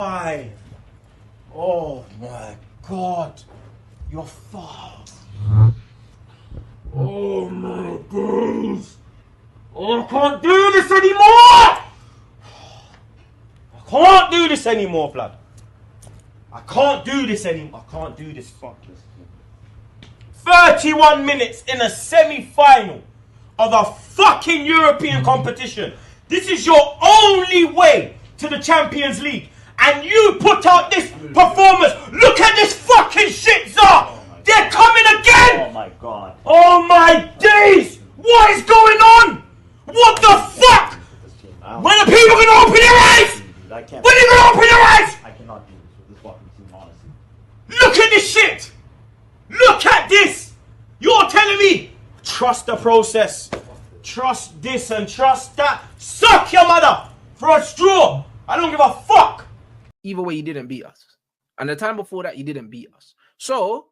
Five. Oh my God. You're five. Oh my days. Oh, I can't do this anymore. I can't do this anymore, blood. I can't do this anymore. I can't do this. Fuck this. 31 minutes in a semi-final of a fucking European competition. This is your only way to the Champions League. And you put out this performance. Look at this fucking shit, Zah! They're coming again! Oh my God. Oh my days! What is going on? What the fuck? When are people gonna open their eyes? When are they gonna open their eyes? I cannot do this with this fucking team, honestly. Look at this shit! Look at this! You're telling me, trust the process. Trust this and trust that. Suck your mother for a straw. I don't give a fuck. Either way, you didn't beat us. And the time before that, you didn't beat us. So,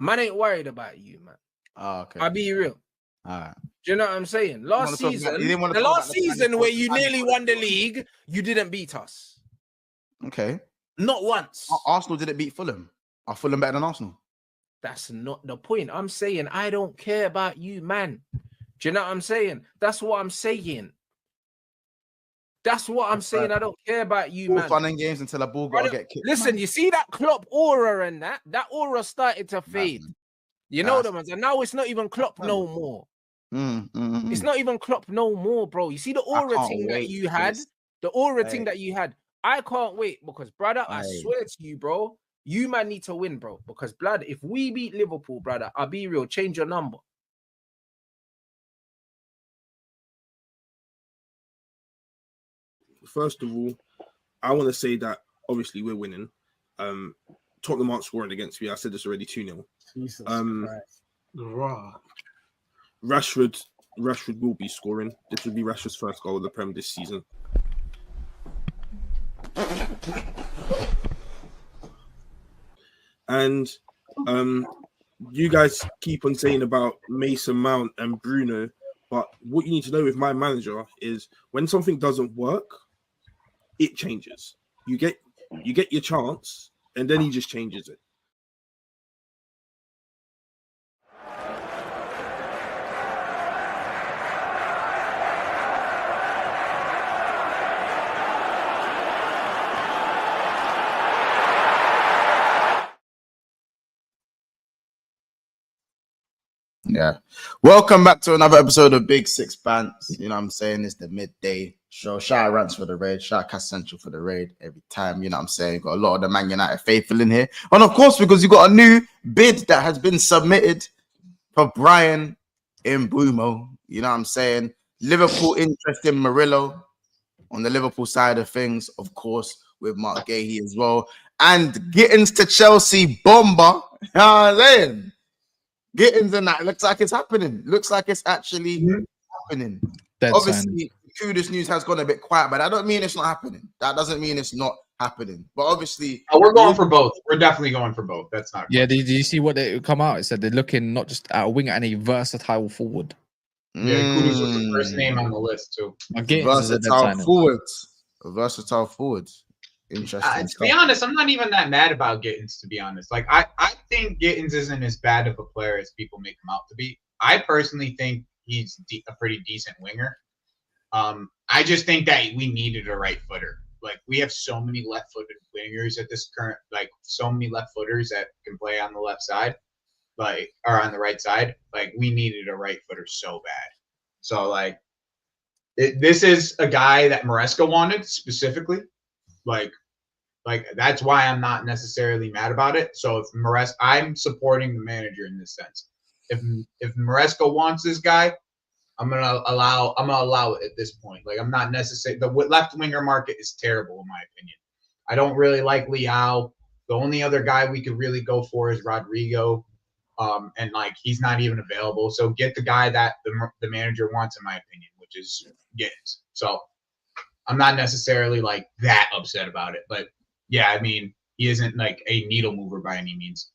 man ain't worried about you, man. Oh, okay. I'll be real. All right. Do you know what I'm saying? Last season, the last season where you nearly won the league, you didn't beat us. Okay. Not once. Arsenal didn't beat Fulham. Are Fulham better than Arsenal? That's not the point. I'm saying I don't care about you, man. Do you know what I'm saying? That's what I'm saying. That's what I'm saying. I don't care about you, man. Fun and games until a ball got to get kicked. Listen, you see that Klopp aura and that aura started to fade. You know the ones, and now it's not even Klopp no more. It's not even Klopp no more, bro. You see the aura thing that you had, the aura thing that you had. I can't wait because, brother, I swear to you, bro, you man need to win, bro. Because, blood, if we beat Liverpool, brother, I'll be real, change your number. First of all, I want to say that obviously we're winning. Tottenham aren't scoring against me. I said this already 2-0. Jesus Christ. Rashford will be scoring. This will be Rashford's first goal of the Prem this season. And you guys keep on saying about Mason Mount and Bruno, but what you need to know with my manager is when something doesn't work, it changes. You get your chance, and then he just changes it. Yeah. Welcome back to another episode of Big Six Bants. You know what I'm saying? It's the midday show. Shout out Rants for the raid. Shout out Cass Central for the raid every time. You know what I'm saying? Got a lot of the Man United faithful in here. And of course, because you got a new bid that has been submitted for Brian Mbeumo. You know what I'm saying? Liverpool interest in Murillo on the Liverpool side of things, of course, with Mark Gahey as well. And Gittens to Chelsea, BOMBA. You know what I'm saying? Gittens and that looks like it's happening. Looks like it's actually happening. Obviously, Kudos news has gone a bit quiet, but that don't mean it's not happening. That doesn't mean it's not happening. But obviously, we're going for both. We're definitely going for both. That's not. Yeah, did you see what they come out? It said they're looking not just at a winger and a versatile forward. Yeah, Kudos was the first name on the list too. Versatile forwards. Versatile forwards. Interesting. To be honest, I'm not even that mad about Gittens, to be honest. Like, I think Gittens isn't as bad of a player as people make him out to be. I personally think he's a pretty decent winger. I just think that we needed a right footer. Like, we have so many left-footed wingers at this current, like, so many left footers that can play on the left side, like, or on the right side. Like, we needed a right footer so bad. So, like, this is a guy that Maresca wanted specifically. Like that's why I'm not necessarily mad about it. So if I'm supporting the manager in this sense. If Maresca wants this guy, I'm gonna allow it at this point. Like, I'm not necessarily, the left winger market is terrible in my opinion. I don't really like Leao. The only other guy we could really go for is Rodrigo, and like he's not even available. So get the guy that the manager wants, in my opinion, which is Gittens. So I'm not necessarily like that upset about it, but yeah, I mean, he isn't like a needle mover by any means.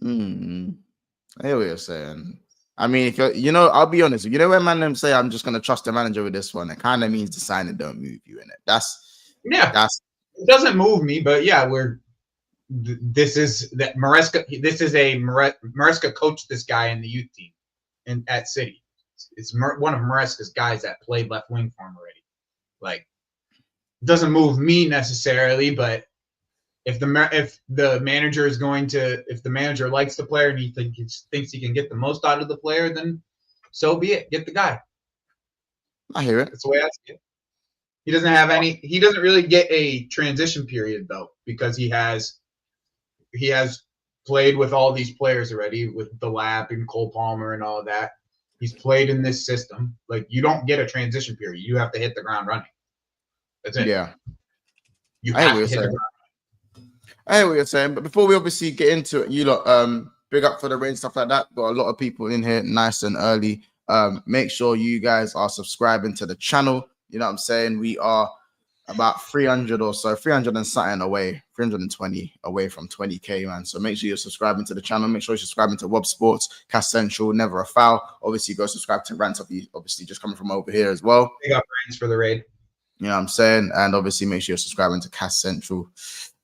I hear what you're saying. I mean, if you're, you know, I'll be honest. You know when man them say I'm just gonna trust the manager with this one, it kind of means the signing don't move you in it. That's it doesn't move me, but yeah, this is that Maresca. This is a Maresca coached this guy in the youth team at City. It's one of Maresca's guys that played left wing for him already. Like, doesn't move me necessarily, but if the manager is going to, if the manager likes the player and he thinks he can get the most out of the player, then so be it. Get the guy. I hear it. That's the way I see it. He doesn't have any. He doesn't really get a transition period though, because he has played with all these players already, with the Lap and Cole Palmer and all of that. He's played in this system. Like, you don't get a transition period. You have to hit the ground running. That's it. Yeah. You have to hit the ground. I hear what you're saying, but before we obviously get into it, you lot, big up for the rain, stuff like that. Got a lot of people in here nice and early. Make sure you guys are subscribing to the channel. You know what I'm saying? We are about 300 or so, 300 and something away, 320 away from 20K, man. So make sure you're subscribing to the channel. Make sure you're subscribing to Wob Sports, Cast Central, Never a Foul. Obviously, go subscribe to Rant, obviously just coming from over here as well. Big up Rants for the raid. You know what I'm saying? And obviously, make sure you're subscribing to Cast Central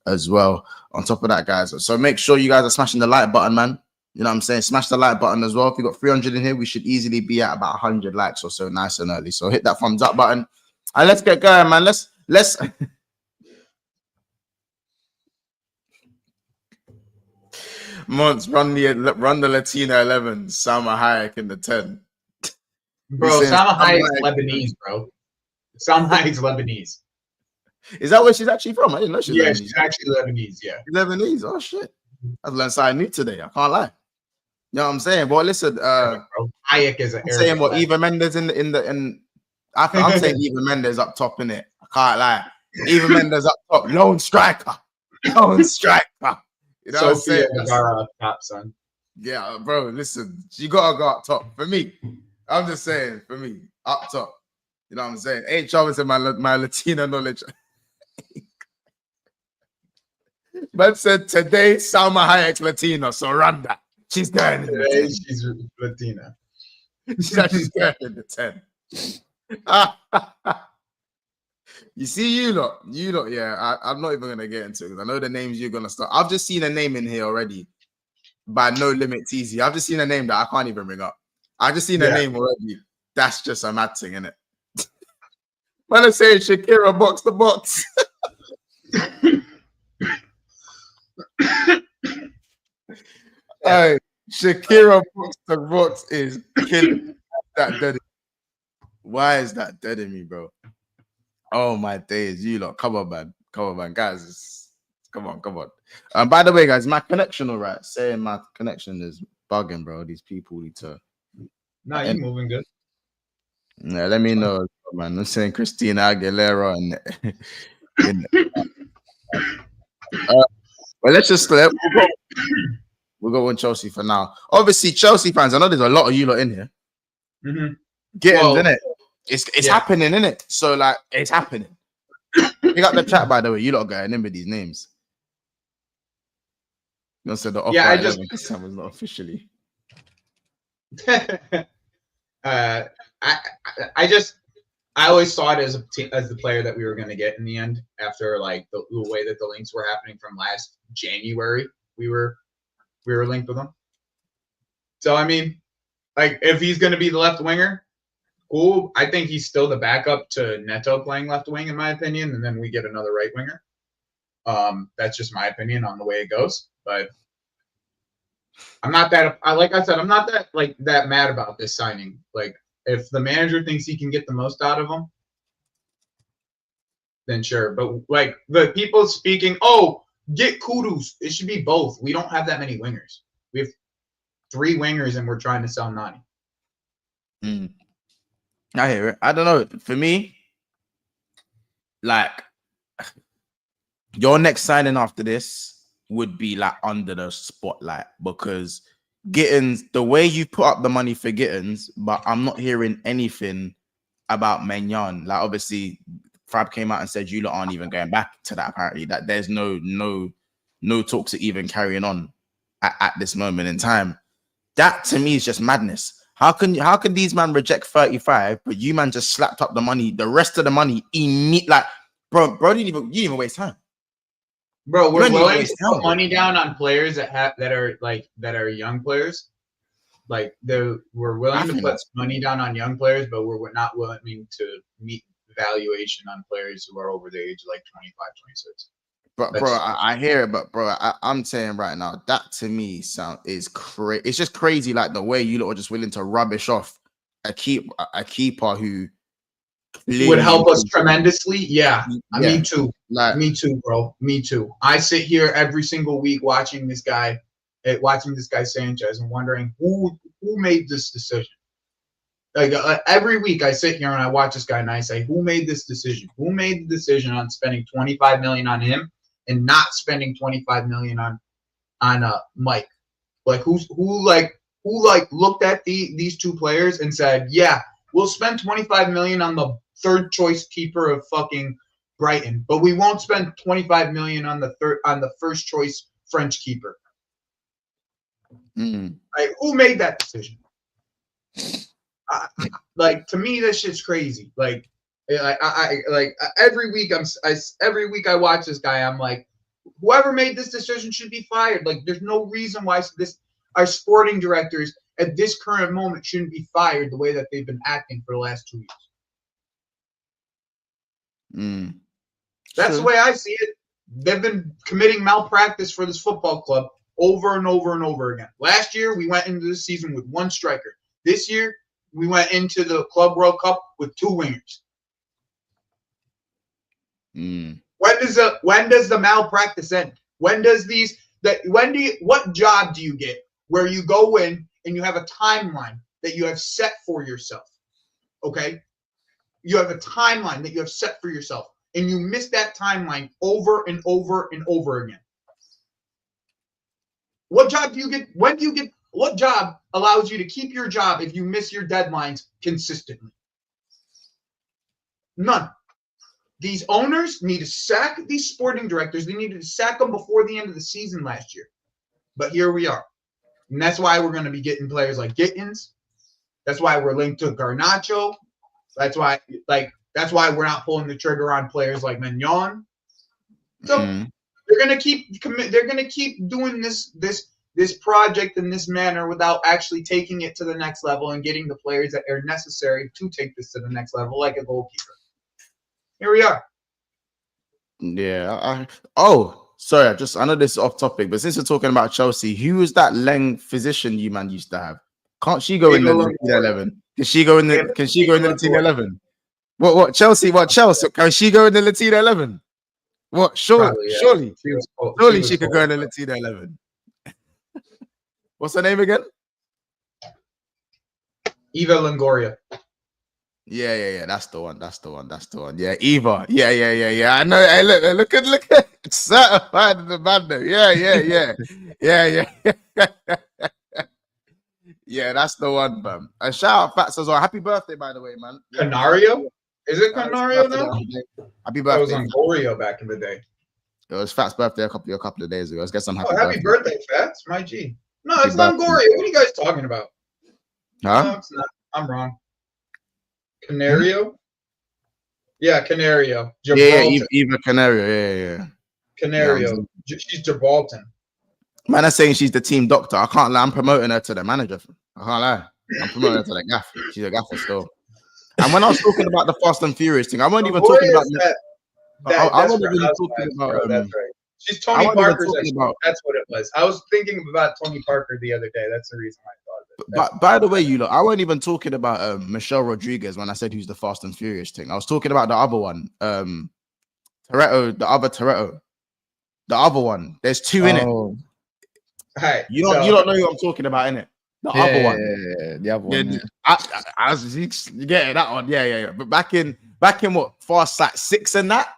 as well. On top of that, guys, so make sure you guys are smashing the like button, man. You know what I'm saying? Smash the like button as well. If you got 300 in here, we should easily be at about 100 likes or so, nice and early. So hit that thumbs up button and let's get going, man. Let's Monts, run the Latina 11, Salma Hayek in the 10. Bro, Salma Hayek's Lebanese, bro. Salma Hayek's Lebanese. Is that where she's actually from? I didn't know she's Lebanese. She's actually Lebanese, yeah. She's Lebanese. Oh shit. I've learned something new today. I can't lie. You know what I'm saying? Well, listen, Hayek is an I'm saying what Eva Mendes I'm saying Eva Mendes up top in it. I can't lie. Eva Mendes up top, lone striker. Lone striker. You know what I'm saying? Up top, son. Yeah, bro. Listen, you gotta go up top. For me, I'm just saying, for me, up top. You know what I'm saying? Ain't trouble to my Latina knowledge. But said today, Salma Hayek's Latina, so run that. She's going in the 10. She's Latina. She's actually going in the 10. You see, you lot, yeah. I'm not even gonna get into it because I know the names you're gonna start. I've just seen a name in here already by No Limit TZ. I've just seen a name that I can't even bring up. I've just seen a name already. That's just a mad thing, innit? Man, I'm saying Shakira box to box. Hey, Shakira box to box is killing that dead. Why is that dead in me, bro? Oh my days, you lot. Come on, man, guys. Come on. By the way, guys, my connection, all right. Saying my connection is bugging, bro. These people need to. No, you're moving good. Yeah, let me know, man. I'm saying Christina Aguilera and but let's just we'll go on Chelsea for now. Obviously, Chelsea fans, I know there's a lot of you lot in here. Mm-hmm. Gittens, innit? It's happening, innit? So like it's happening. Pick up the chat, by the way. You lot got to remember these names. You know, so the offer this time was not officially. I always saw it as the player that we were going to get in the end after like the way that the links were happening from last January. We were linked with him. So I mean, like if he's going to be the left winger, cool. I think he's still the backup to Neto playing left wing in my opinion, and then we get another right winger. That's just my opinion on the way it goes, but I'm not that. Like I said, I'm not that mad about this signing. Like, if the manager thinks he can get the most out of him, then sure. But like the people speaking, get Kudus. It should be both. We don't have that many wingers. We have 3 wingers, and we're trying to sell 9. I hear it. I don't know. For me, like your next signing after this would be like under the spotlight because Gittens, the way you put up the money for Gittens, but I'm not hearing anything about Maignan. Like obviously, Fab came out and said you lot aren't even going back to that. Apparently, that there's no talks are even carrying on at this moment in time. That to me is just madness. How can these man reject 35, but you man just slapped up the money, the rest of the money, like, bro, you didn't even waste time. Bro, we're willing to put money down on players that are young players. Like we're willing to put money down on young players, but we're not willing to meet valuation on players who are over the age of like 25, 26. But bro, I hear it, but bro, I'm saying right now that to me is crazy. It's just crazy, like the way you lot are just willing to rubbish off a keeper who would help us tremendously. Yeah. Me too. Me too, bro. Me too. I sit here every single week watching this guy Sanchez and wondering who made this decision. Like every week I sit here and I watch this guy and I say, who made this decision? Who made the decision on spending 25 million on him and not spending 25 million on Mike? Like who looked at these two players and said, yeah, we'll spend 25 million on the third choice keeper of fucking Brighton, but we won't spend 25 million on the first choice French keeper. Like who made that decision? Like to me, this shit's crazy. Like every week I watch this guy. I'm like, whoever made this decision should be fired. Like there's no reason why our sporting directors at this current moment shouldn't be fired the way that they've been acting for the last 2 years. That's the way I see it. They've been committing malpractice for this football club over and over and over again. Last year, we went into the season with one striker. This year, we went into the Club World Cup with 2 wingers. When does the malpractice end? What job do you get where you go in and you have a timeline that you have set for yourself? Okay? You have a timeline that you have set for yourself, and you miss that timeline over and over and over again. What job do you get? What job allows you to keep your job if you miss your deadlines consistently? None. These owners need to sack these sporting directors. They needed to sack them before the end of the season last year. But here we are. And that's why we're going to be getting players like Gittens. That's why we're linked to Garnacho. That's why we're not pulling the trigger on players like Mignon. So they're gonna keep doing this project in this manner without actually taking it to the next level and getting the players that are necessary to take this to the next level, like a goalkeeper. Here we are. Yeah. Sorry. I know this is off topic, but since we're talking about Chelsea, who was that Leng physician you man used to have? Can't she go in the team 11? Can she go in the team 11? What Chelsea? Can she go in the Latina 11? What? Surely she could go in the Latina 11. What's her name again? Eva Longoria. Yeah. That's the one. Yeah, Eva. Yeah. I know. Hey, look at certified in the man though. Yeah. Yeah, that's the one, man. And shout out Fats as well. Happy birthday, by the way, man. Canario? Is it Canario now? Happy birthday. It was Longoria back in the day. It was Fats' birthday a couple of days ago. Let's get some happy birthday, Fats. My G. No, it's Longoria. What are you guys talking about? Huh? No, it's not. I'm wrong. Canario? Yeah, Canario. Yeah, Eva Canario. Yeah. Canario. She's Gibraltar. Man, I'm saying she's the team doctor. I can't lie. I'm promoting her to the manager. I can't lie. I'm promoting her to the gaffer. She's a gaffer still. And when I was talking about the Fast and Furious thing, I wasn't even talking about I wasn't even talking about. That's right. She's Tony Parker's about. That's what it was. I was thinking about Tony Parker the other day. That's the reason I thought of it. But by the way, I wasn't even talking about Michelle Rodriguez when I said who's the Fast and Furious thing. I was talking about the other one, Toretto, the other one. There's 2 in it. Hey, you don't know who I'm talking about, innit? The other one. Yeah, the other one. Yeah. I was getting that one. Yeah. But back in what, Fast like 6 and that?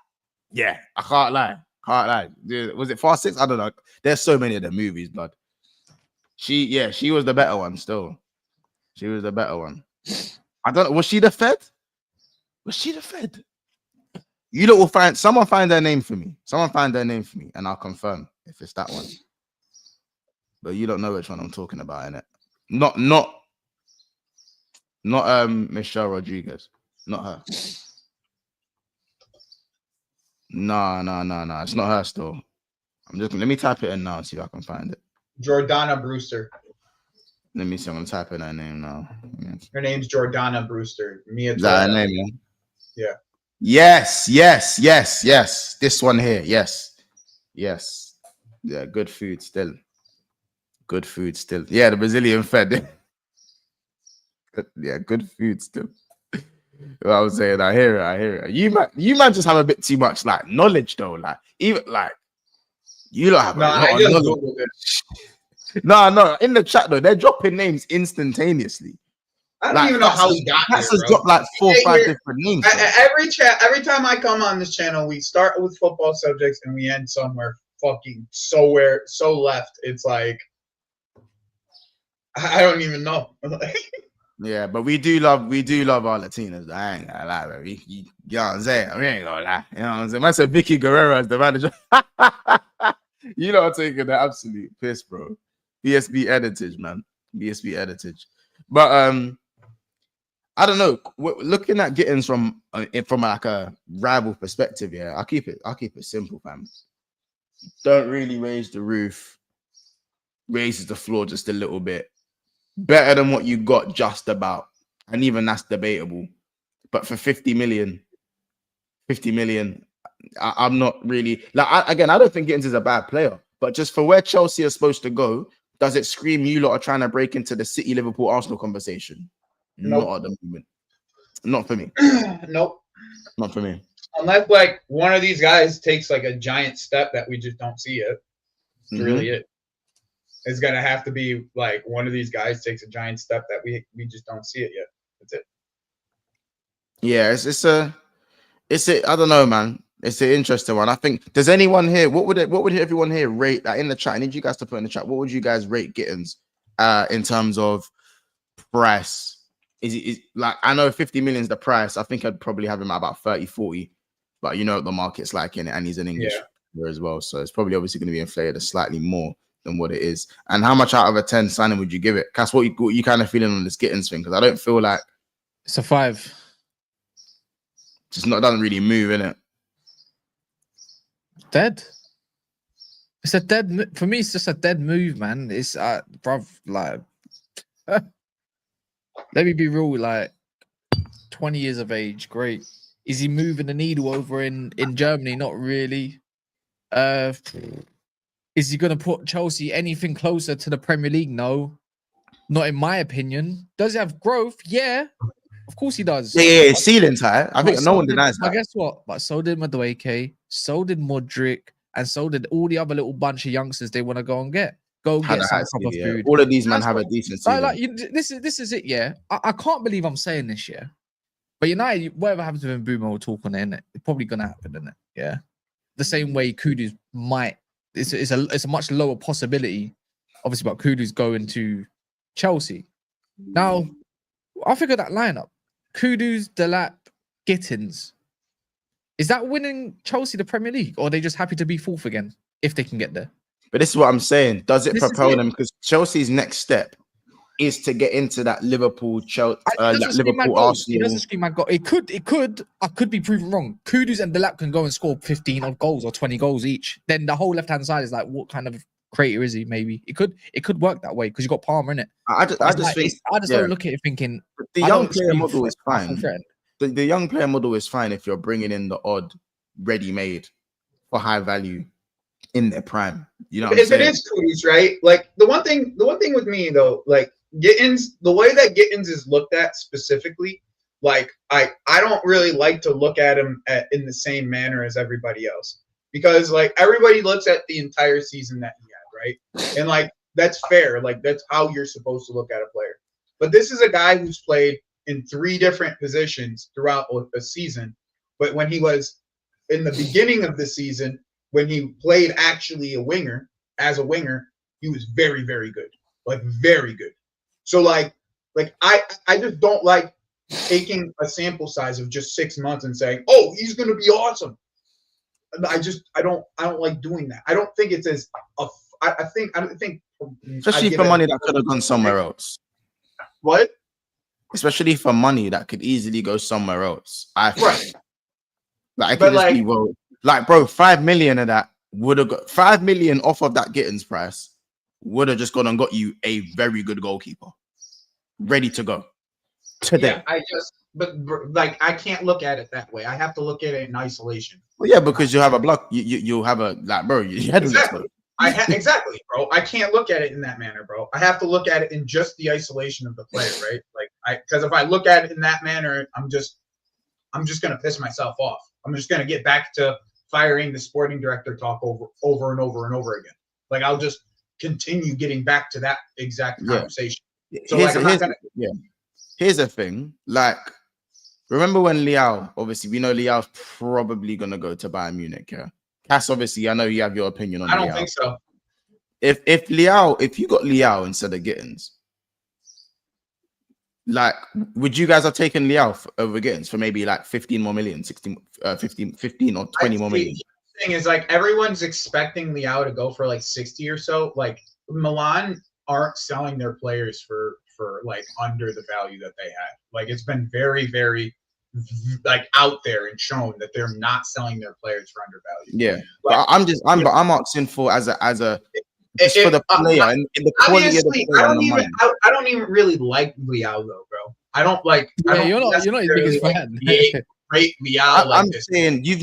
Yeah, I can't lie. Was it Fast 6? I don't know. There's so many of the movies, blood. She was the better one still. She was the better one. I don't know. Was she the Fed? You lot will someone find their name for me. And I'll confirm if it's that one. But you don't know which one I'm talking about, innit? Not Not Michelle Rodriguez. Not her. No. It's not her still. Let me type it in now and see if I can find it. Jordana Brewster. Let me see. I'm gonna type in her name now. Her name's Jordana Brewster. Mia. Is that her name? Yeah? Yeah. Yes. This one here. Yes. Yeah, good food still. Yeah, the Brazilian fed. Yeah, good food still. What I was saying, I hear it. You man just have a bit too much like knowledge though. Like even like you don't have a lot of knowledge. No, in the chat though, they're dropping names instantaneously. I don't even know how he got here, bro. Dropped like 4 or 5 different names. Every time I come on this channel, we start with football subjects and we end somewhere fucking so left. It's like I don't even know. Yeah, but we do love our Latinas. I ain't gonna lie, bro. You know what I'm saying? We ain't gonna lie. You know what I'm saying? I said Vicky Guerrero as the manager. You know I'm taking the absolute piss, bro. BSB editage, man. BSB editage. But I don't know. Looking at Gittens from like a rival perspective, yeah, I'll keep it simple, fam. Don't really raise the roof, raises the floor just a little bit. Better than what you got just about. And even that's debatable. But for 50 million, I'm not really like I don't think Gittens is a bad player, but just for where Chelsea is supposed to go, does it scream you lot are trying to break into the City, Liverpool, Arsenal conversation? Nope. Not at the moment. Not for me. Nope. Not for me. Unless like one of these guys takes like a giant step that we just don't see yet. That's really it. It's gonna have to be like one of these guys takes a giant step that we just don't see it yet. That's it. Yeah, it's I don't know, man. It's an interesting one. I think. Does anyone here? What would everyone here rate? Like in the chat, I need you guys to put in the chat. What would you guys rate Gittens in terms of price? Is like I know 50 million is the price. I think I'd probably have him at about 30, 40. But you know what the market's like in it, and he's an English player as well, so it's probably obviously going to be inflated slightly more than what it is. And how much out of a 10 signing would you give it? Cass, what you kind of feeling on this Gittens thing? Because I don't feel like it's a 5. Doesn't really move, innit? Dead. It's a dead for me. It's just a dead move, man. It's bruv, like let me be real, like 20 years of age, great. Is he moving the needle over in Germany? Not really. Is he going to put Chelsea anything closer to the Premier League? No, not in my opinion. Does he have growth? Yeah, of course he does. Yeah, ceiling's high. I think no one denies that. But guess what? But so did Madueke, so did Modric, and so did all the other little bunch of youngsters they want to go get some proper food. All of these men have a decent ceiling. Like this is it, yeah. I can't believe I'm saying this, yeah. But United, whatever happens with Mbeumo, we'll talk on it, innit? It's probably gonna happen, isn't it? Yeah. The same way Kudus might. It's a much lower possibility, obviously, but Kudus going to Chelsea. Now, I figure that lineup: Kudus, Delap, Gittens. Is that winning Chelsea the Premier League, or are they just happy to be fourth again if they can get there? But this is what I'm saying. Does it propel them? Because Chelsea's next step is to get into that Liverpool, Chelsea, Liverpool, Arsenal. It doesn't scream my goal. It could. I could be proven wrong. Kudus and Delap can go and score 15 odd goals or 20 goals each. Then the whole left hand side is like, what kind of creator is he? Maybe it could work that way because you got Palmer in it. I just don't look at it thinking the young player model is fine. The young player model is fine if you're bringing in the odd ready-made for high value in their prime. You know what I'm saying? If it is Kudus, right? Like the one thing with me though, like Gittens, the way that Gittens is looked at specifically, like I don't really like to look at him in the same manner as everybody else, because like everybody looks at the entire season that he had, right? And like that's fair, like that's how you're supposed to look at a player. But this is a guy who's played in 3 different positions throughout a season. But when he was in the beginning of the season, when he played actually as a winger, he was very, very good, like very good. So like I just don't like taking a sample size of just 6 months and saying, oh, he's going to be awesome. I don't like doing that. I don't think it's as I think especially for money that could have gone somewhere else. What? especially for money that could easily go somewhere else. I think. Right. Like, it But could just like, be, well, like, bro, 5 million of that would have got 5 million off of that Gittens price, would have just gone and got you a very good goalkeeper ready to go today. yeah, like, I can't look at it that way. I have to look at it in isolation. Well, yeah, because you have a block, you'll have a, like, bro, your head will explode. Exactly, bro. I can't look at it in that manner, bro. I have to look at it in just the isolation of the player, right? Like, because if I look at it in that manner, I'm just gonna piss myself off. I'm just gonna get back to firing the sporting director talk over and over and over again. Like, I'll just continue getting back to that exact conversation. So here's the thing. Like, remember when Leao? Obviously, we know Leao's probably gonna go to Bayern Munich. Yeah, Cass. Obviously, I know you have your opinion on. I don't think so. If you got Leao instead of Gittens, like, would you guys have taken Leao over Gittens for maybe like 15 more million, 15 or 20 more million? The thing is, like, everyone's expecting Leao to go for like 60 or so. Like, Milan aren't selling their players for like under the value that they had. Like, it's been very, very like out there and shown that they're not selling their players for undervalue. Yeah, like, but I'm asking for as a just for the player and the quality of the player. I don't even really like Leao though, bro. I don't like. Yeah, you're not his biggest fan. Great Leao. I'm saying you've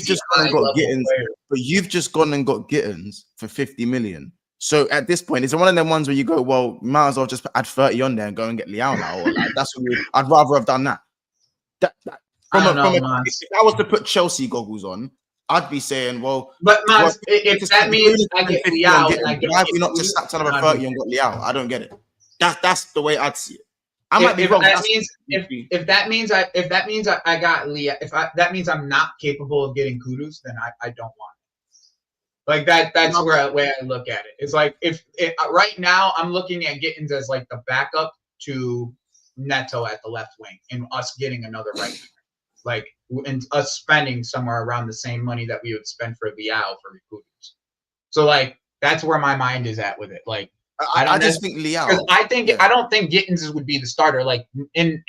just gone and got Gittens, but you've just gone and got Gittens for 50 million. So at this point, it's one of them ones where you go, well, might as well just add 30 on there and go and get Leao now. Or like, I'd rather have done that. If I was to put Chelsea goggles on, I'd be saying, well, but Mans, if that means I get Leao, why have we not just slapped another 30 and got Leao? I don't get it. That's the way I'd see it. I might be wrong. If that means I got Leao, that means I'm not capable of getting Kudus, then I don't want it. Like that's where I look at it. It's like if right now I'm looking at Gittens as like the backup to Neto at the left wing, and us getting another right winger. Like, and us spending somewhere around the same money that we would spend for Leao for Kudus. So like that's where my mind is at with it. Like I just think Leao. I don't think Gittens would be the starter. Like in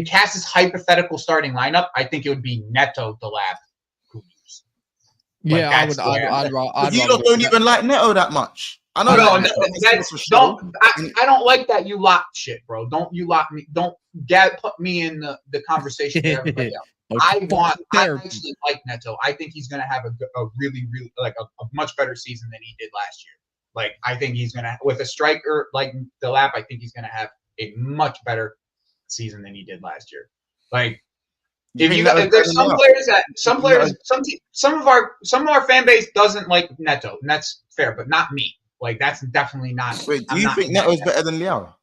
Cass's hypothetical starting lineup, I think it would be Neto, Delap, Kudus. Yeah, I'd you don't even like Neto that much. I know. I don't like that you lock shit, bro. Don't you lock me? Don't put me in the conversation with everybody else. I actually like Neto. I think he's gonna have a really like a much better season than he did last year. Like, I think he's gonna, with a striker like Delap, I think he's gonna have a much better season than he did last year. Like, if there's some of our fan base doesn't like Neto, and that's fair, but not me. Like, that's definitely not. Wait, do you think Neto's better than Leao?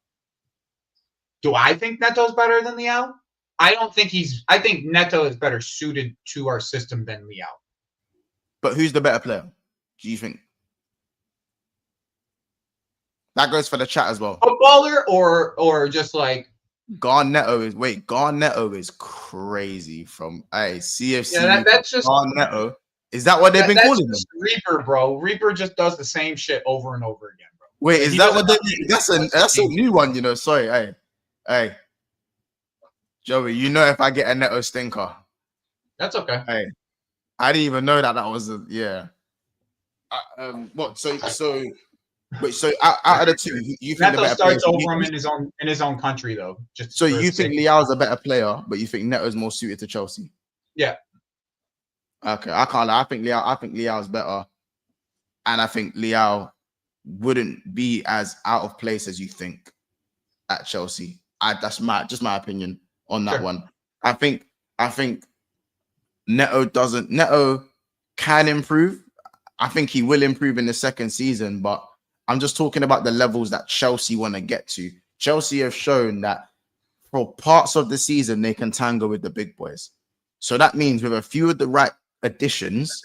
Do I think Neto's better than Leao? I think Neto is better suited to our system than Leao. But who's the better player, do you think? That goes for the chat as well. Footballer or just like Neto is crazy from CFC. Yeah, that's just Neto. Is that what they've been calling him? Reaper, bro. Reaper just does the same shit over and over again, bro. Wait, is that what they? That's a new one, you know. Sorry, hey, Joey. You know, if I get a Neto stinker, that's okay. Hey, I didn't even know that was yeah. What? So out of the two, you think Neto starts over him in his own country though. Just so you think Leao's a better player, but you think Neto's more suited to Chelsea? Yeah. Okay, I can't lie. I think Leao's better, and I think Leao wouldn't be as out of place as you think at Chelsea. That's my opinion on that one. I think Neto can improve. I think he will improve in the second season, but I'm just talking about the levels that Chelsea want to get to. Chelsea have shown that for parts of the season they can tango with the big boys. So that means with a few of the right additions,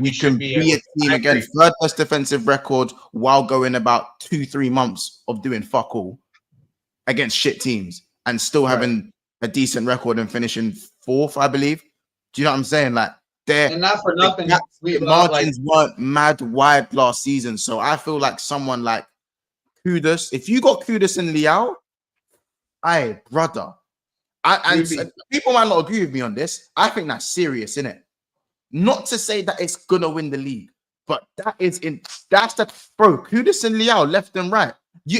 we can be a team again. Third best defensive record while going about 2-3 months of doing fuck all against shit teams and still having a decent record and finishing fourth, I believe. Do you know what I'm saying? Like, and not for nothing, the margins weren't mad wide last season. So I feel like someone like Kudus, if you got Kudus and Leao, Aye, brother. People might not agree with me on this. I think that's serious, innit? Not to say that it's gonna win the league, but that's the bro. Kudus and Liao left and right.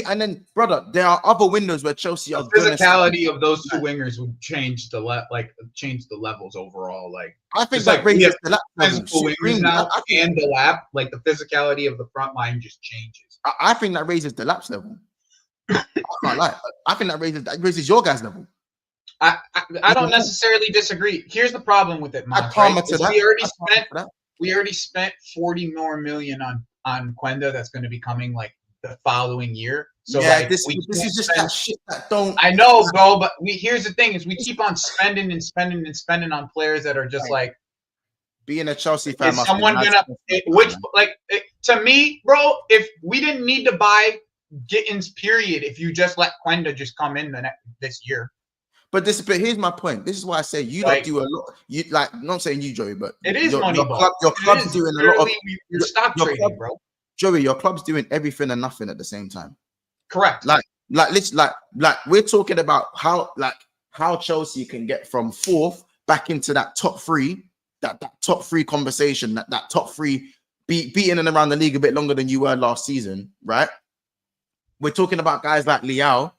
And then, brother, there are other windows where Chelsea are the physicality of those two wingers would change the levels overall. Like I think that raises the lap physical wingers now and the lap, like the physicality of the front line just changes. I think that raises the laps level. I can't lie. I think that raises your guys' level. I don't necessarily disagree. Here's the problem with it, Mons, we already spent 40 more million on Quenda that's going to be coming like the following year. So yeah, like this is just that shit that don't. I know, bro, but here's the thing: is we keep on spending and spending and spending on players that are just like. Being a Chelsea fan, is someone gonna to me, bro? If we didn't need to buy Gittens, period. If you just let Quenda just come in this year. But here's my point. This is why I say you don't do a lot. You like, not saying you, Joey, but it is money. Your club's doing a lot of your stock trading, bro. Joey, your club's doing everything and nothing at the same time. Correct. Like we're talking about how Chelsea can get from 4th back into that top 3, that top 3 conversation, that top 3 beating and around the league a bit longer than you were last season, right? We're talking about guys like Liao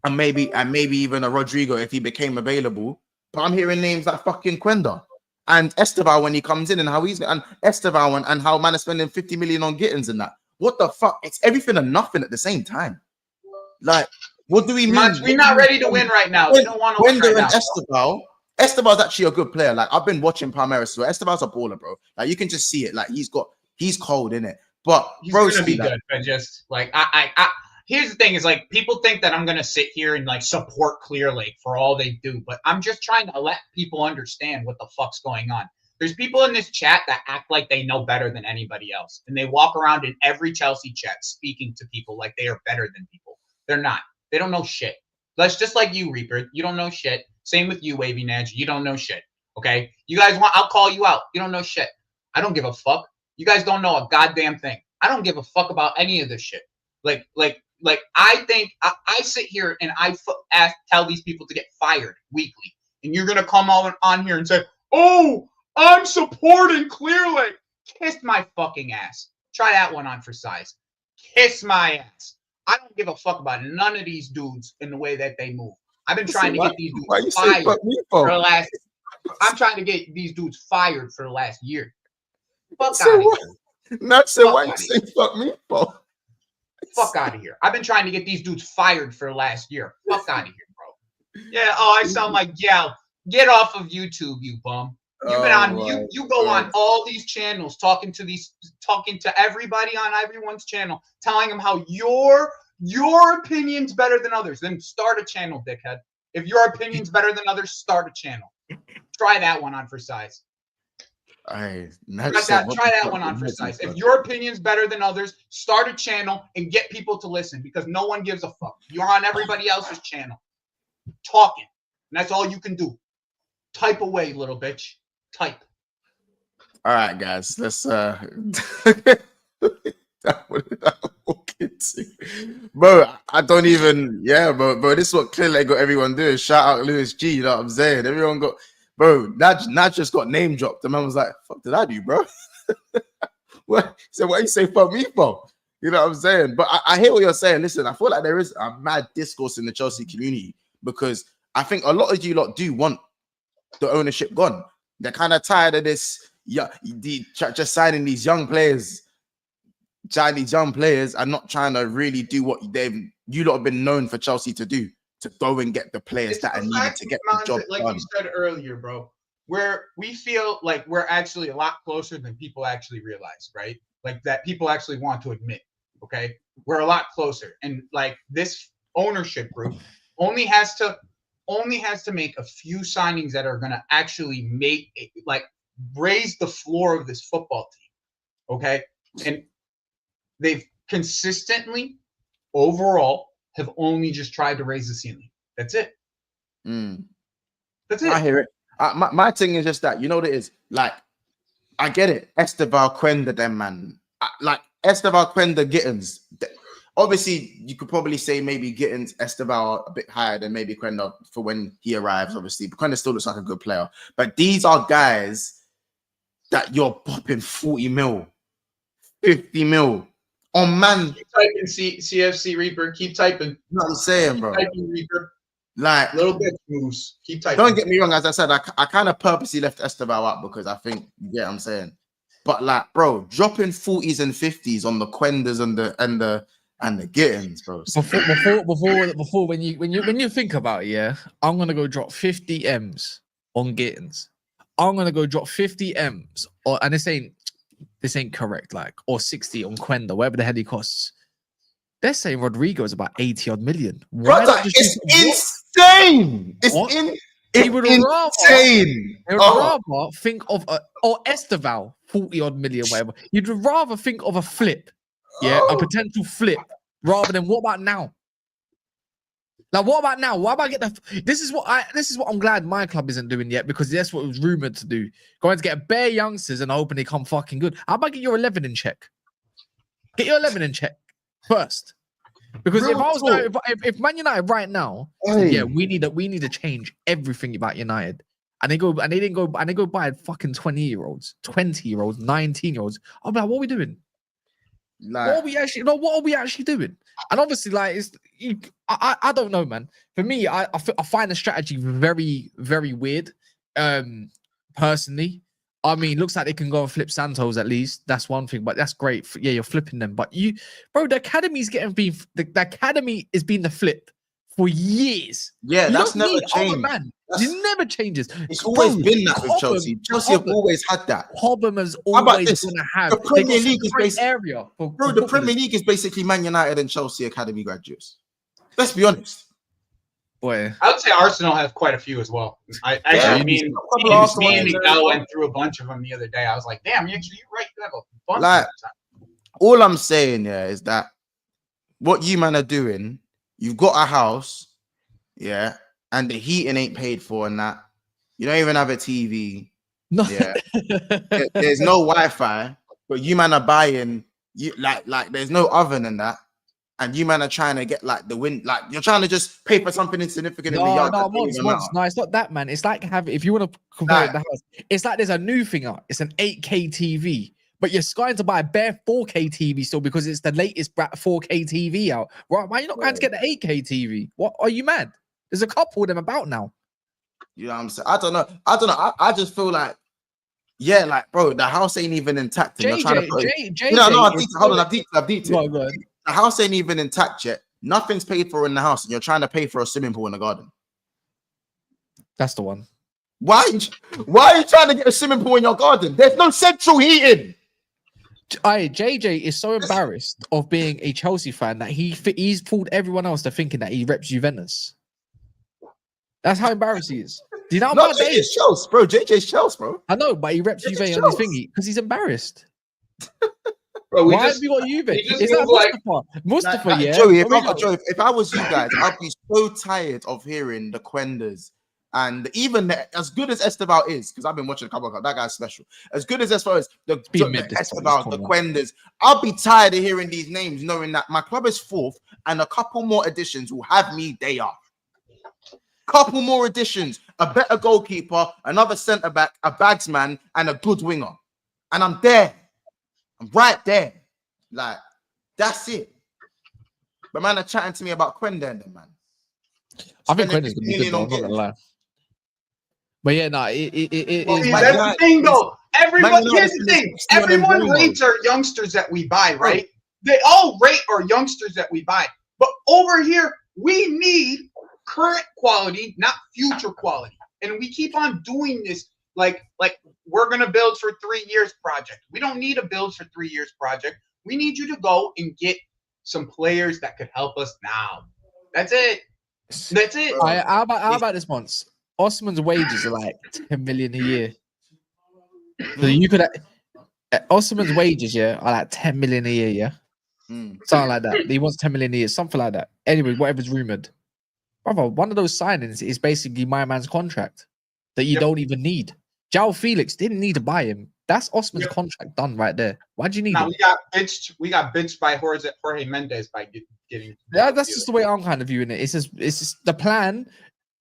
and maybe even a Rodrigo if he became available. But I'm hearing names like fucking Quenda and Esteval when he comes in, and how Esteval and how man is spending 50 million on Gittens and that. What the fuck? It's everything and nothing at the same time. Like, what do we mean? We're not ready to win right now. We don't want to win right now. Esteval's actually a good player. Like, I've been watching Palmeiras, so Esteval's a baller, bro. Like, you can just see it. Like, he's cold in it. But he's gonna be good. But just like here's the thing: is like people think that I'm gonna sit here and like support Clear Lake for all they do, but I'm just trying to let people understand what the fuck's going on. There's people in this chat that act like they know better than anybody else, and they walk around in every Chelsea chat speaking to people like they are better than people. They're not. They don't know shit. That's just like you, Reaper. You don't know shit. Same with you, Wavy Nedge. You don't know shit. Okay? You guys I'll call you out. You don't know shit. I don't give a fuck. You guys don't know a goddamn thing. I don't give a fuck about any of this shit. Like I think I sit here and tell these people to get fired weekly, and you're gonna come on here and say, "Oh, I'm supporting Clear Lake." Kiss my fucking ass. Try that one on for size. Kiss my ass. I don't give a fuck about none of these dudes in the way that they move. I've been trying to get these dudes fired for the last. I'm trying to get these dudes fired for the last year. Fuck out of here. Not so why you say fuck me for? Fuck out of here. I've been trying to get these dudes fired for the last year. Fuck out of here, bro. Yeah, I sound like Gal. Get off of YouTube, you bum. You've been on you go on all these channels talking to everybody on everyone's channel, telling them how your opinion's better than others. Then start a channel, dickhead. If your opinion's better than others, start a channel. Try that one on for size. Try that one on for size. If your opinion's better than others, start a channel and get people to listen, because no one gives a fuck. You're on everybody else's channel talking, and that's all you can do. Type away, little bitch. Type. All right, guys. Let's bro, I don't even bro. This is what clearly got everyone doing. Shout out Lewis G, you know what I'm saying? Everyone got Nat just got name dropped. The man was like, fuck did I do, bro? What? So why you say fuck me for? You know what I'm saying? But I hear what you're saying. Listen, I feel like there is a mad discourse in the Chelsea community, because I think a lot of you lot do want the ownership gone. They're kind of tired of this, just signing these young players, and not trying to really do what you lot have been known for Chelsea to do, to go and get the players that are needed to get the job like done. You said earlier, bro, where we feel like we're actually a lot closer than people actually realize, right? Like that people actually want to admit, okay? We're a lot closer. And like this ownership group only has to make a few signings that are going to actually make it, like raise the floor of this football team, okay? And they've consistently, overall, have only just tried to raise the ceiling. That's it. That's it. I hear it. My thing is just that, you know what it is? Like, I get it. Esteval, Quenda, them, man. Like, Esteval, Quenda, Gittens. obviously, you could probably say maybe Gittens, Esteval a bit higher than maybe Quenda for when he arrives, obviously. But Quenda still looks like a good player. But these are guys that you're popping 40 mil, 50 mil on man. Keep typing CFC Reaper. Keep typing. You know what I'm saying, bro? Typing Reaper. Like, Little bit moves. Keep typing. don't get me wrong, as I said, I kind of purposely left Esteval out because I think, you get what I'm saying. But like, bro, dropping 40s and 50s on the Quendas and the Gittens, bro. Before when you think about it, yeah, I'm gonna go drop 50 M's on Gittens. I'm gonna go drop 50 M's, and this ain't correct, like, or 60 on Quenda, whatever the hell he costs. They're saying Rodrigo is about 80 odd million. Why Brother, it's insane. It's insane. They would rather think of or Esteval 40 odd million, whatever. You'd rather think of a flip, a potential flip, rather than what about now? Like, what about now? Why about get the? This is what I'm glad my club isn't doing yet, because that's what it was rumored to do. Going to get bare youngsters and hoping they come fucking good. How about get your 11 in check? Get your 11 in check first. Because if Man United right now, we need to change everything about United, and they go buy fucking 20-year-olds, 20-year-olds, 19-year-olds. I'm like, what are we doing? Like, what are we actually doing? And obviously, like, I don't know, man. For me, I find the strategy very, very weird. Personally, I mean, looks like they can go and flip Santos at least. That's one thing, but that's great. Yeah, you're flipping them, but the academy is the academy is being the flip for years. Yeah, that's never changed. It never changes. It's always been that with Chelsea. Chelsea have always had that. Problem has always going to have. The Premier League is basically the Premier League is basically Man United and Chelsea academy graduates. Let's be honest. Boy, I would say Arsenal have quite a few as well. Me and Miguel went through a bunch of them the other day. I was like, damn, you're right. You have a bunch. Like, all I'm saying is that what you man are doing, you've got a house, and the heating ain't paid for, and that you don't even have a TV. No, there's no Wi-Fi, but you man are buying like there's no oven and that. And you man are trying to get like the wind, like you're trying to just pay for something insignificant in the yard. No, it's not that, man. It's like if you want to compare the house, it's like there's a new thing out. It's an 8K TV, but you're going to buy a bare 4K TV still because it's the latest 4K TV out. Right? Why are you not going to get the 8K TV? What are you mad? There's a couple of them about now. You know what I'm saying? I don't know. I just feel like, like, bro, the house ain't even intact. I've deeped it. The house ain't even intact yet. Nothing's paid for in the house, and you're trying to pay for a swimming pool in the garden. That's the one. Why are you trying to get a swimming pool in your garden? There's no central heating. JJ is so embarrassed of being a Chelsea fan that he's fooled everyone else to thinking that he reps Juventus. That's how embarrassed he is. Do you know about JJ's Chelsea, bro? JJ's Chelsea, bro. I know, but he reps Juve on his thingy because he's embarrassed. Bro, why have you got Juve? Is that Mustafa? Like, Joey, if I was you guys, I'd be so tired of hearing the Quendas. And even as good as Esteval is, because I've been watching a couple of that guy's special. As good as Esteval is, the Esteval, the Quendas, I'll be tired of hearing these names, knowing that my club is fourth, and a couple more additions will have me day off. Couple more additions, a better goalkeeper, another centre back, a bagsman, and a good winger, and I'm there. I'm right there. Like, that's it. But man are chatting to me about Quenda and them, man. I think Quenda's gonna be good, though, I'm not gonna lie. But yeah, no, that's the thing, though. Everyone, here's the thing. Everyone rates our youngsters that we buy, right? They all rate our youngsters that we buy. But over here, we need current quality, not future quality. And we keep on doing this like we're gonna build for 3 years project. We don't need a build for 3 years project. We need you to go and get some players that could help us now. That's it. That's it. How about this once? Osman's wages are like 10 million a year. So you could Osman's wages, are like 10 million a year, something like that. He wants 10 million a year, something like that. Anyway, whatever's rumored. Brother, one of those signings is basically my man's contract that you don't even need. João Felix didn't need to buy him. That's Osman's contract done right there. Why do you need Now him? we got bitched by Jorge Mendes by getting. Yeah, that's just the way I'm kind of viewing it. It's just the plan.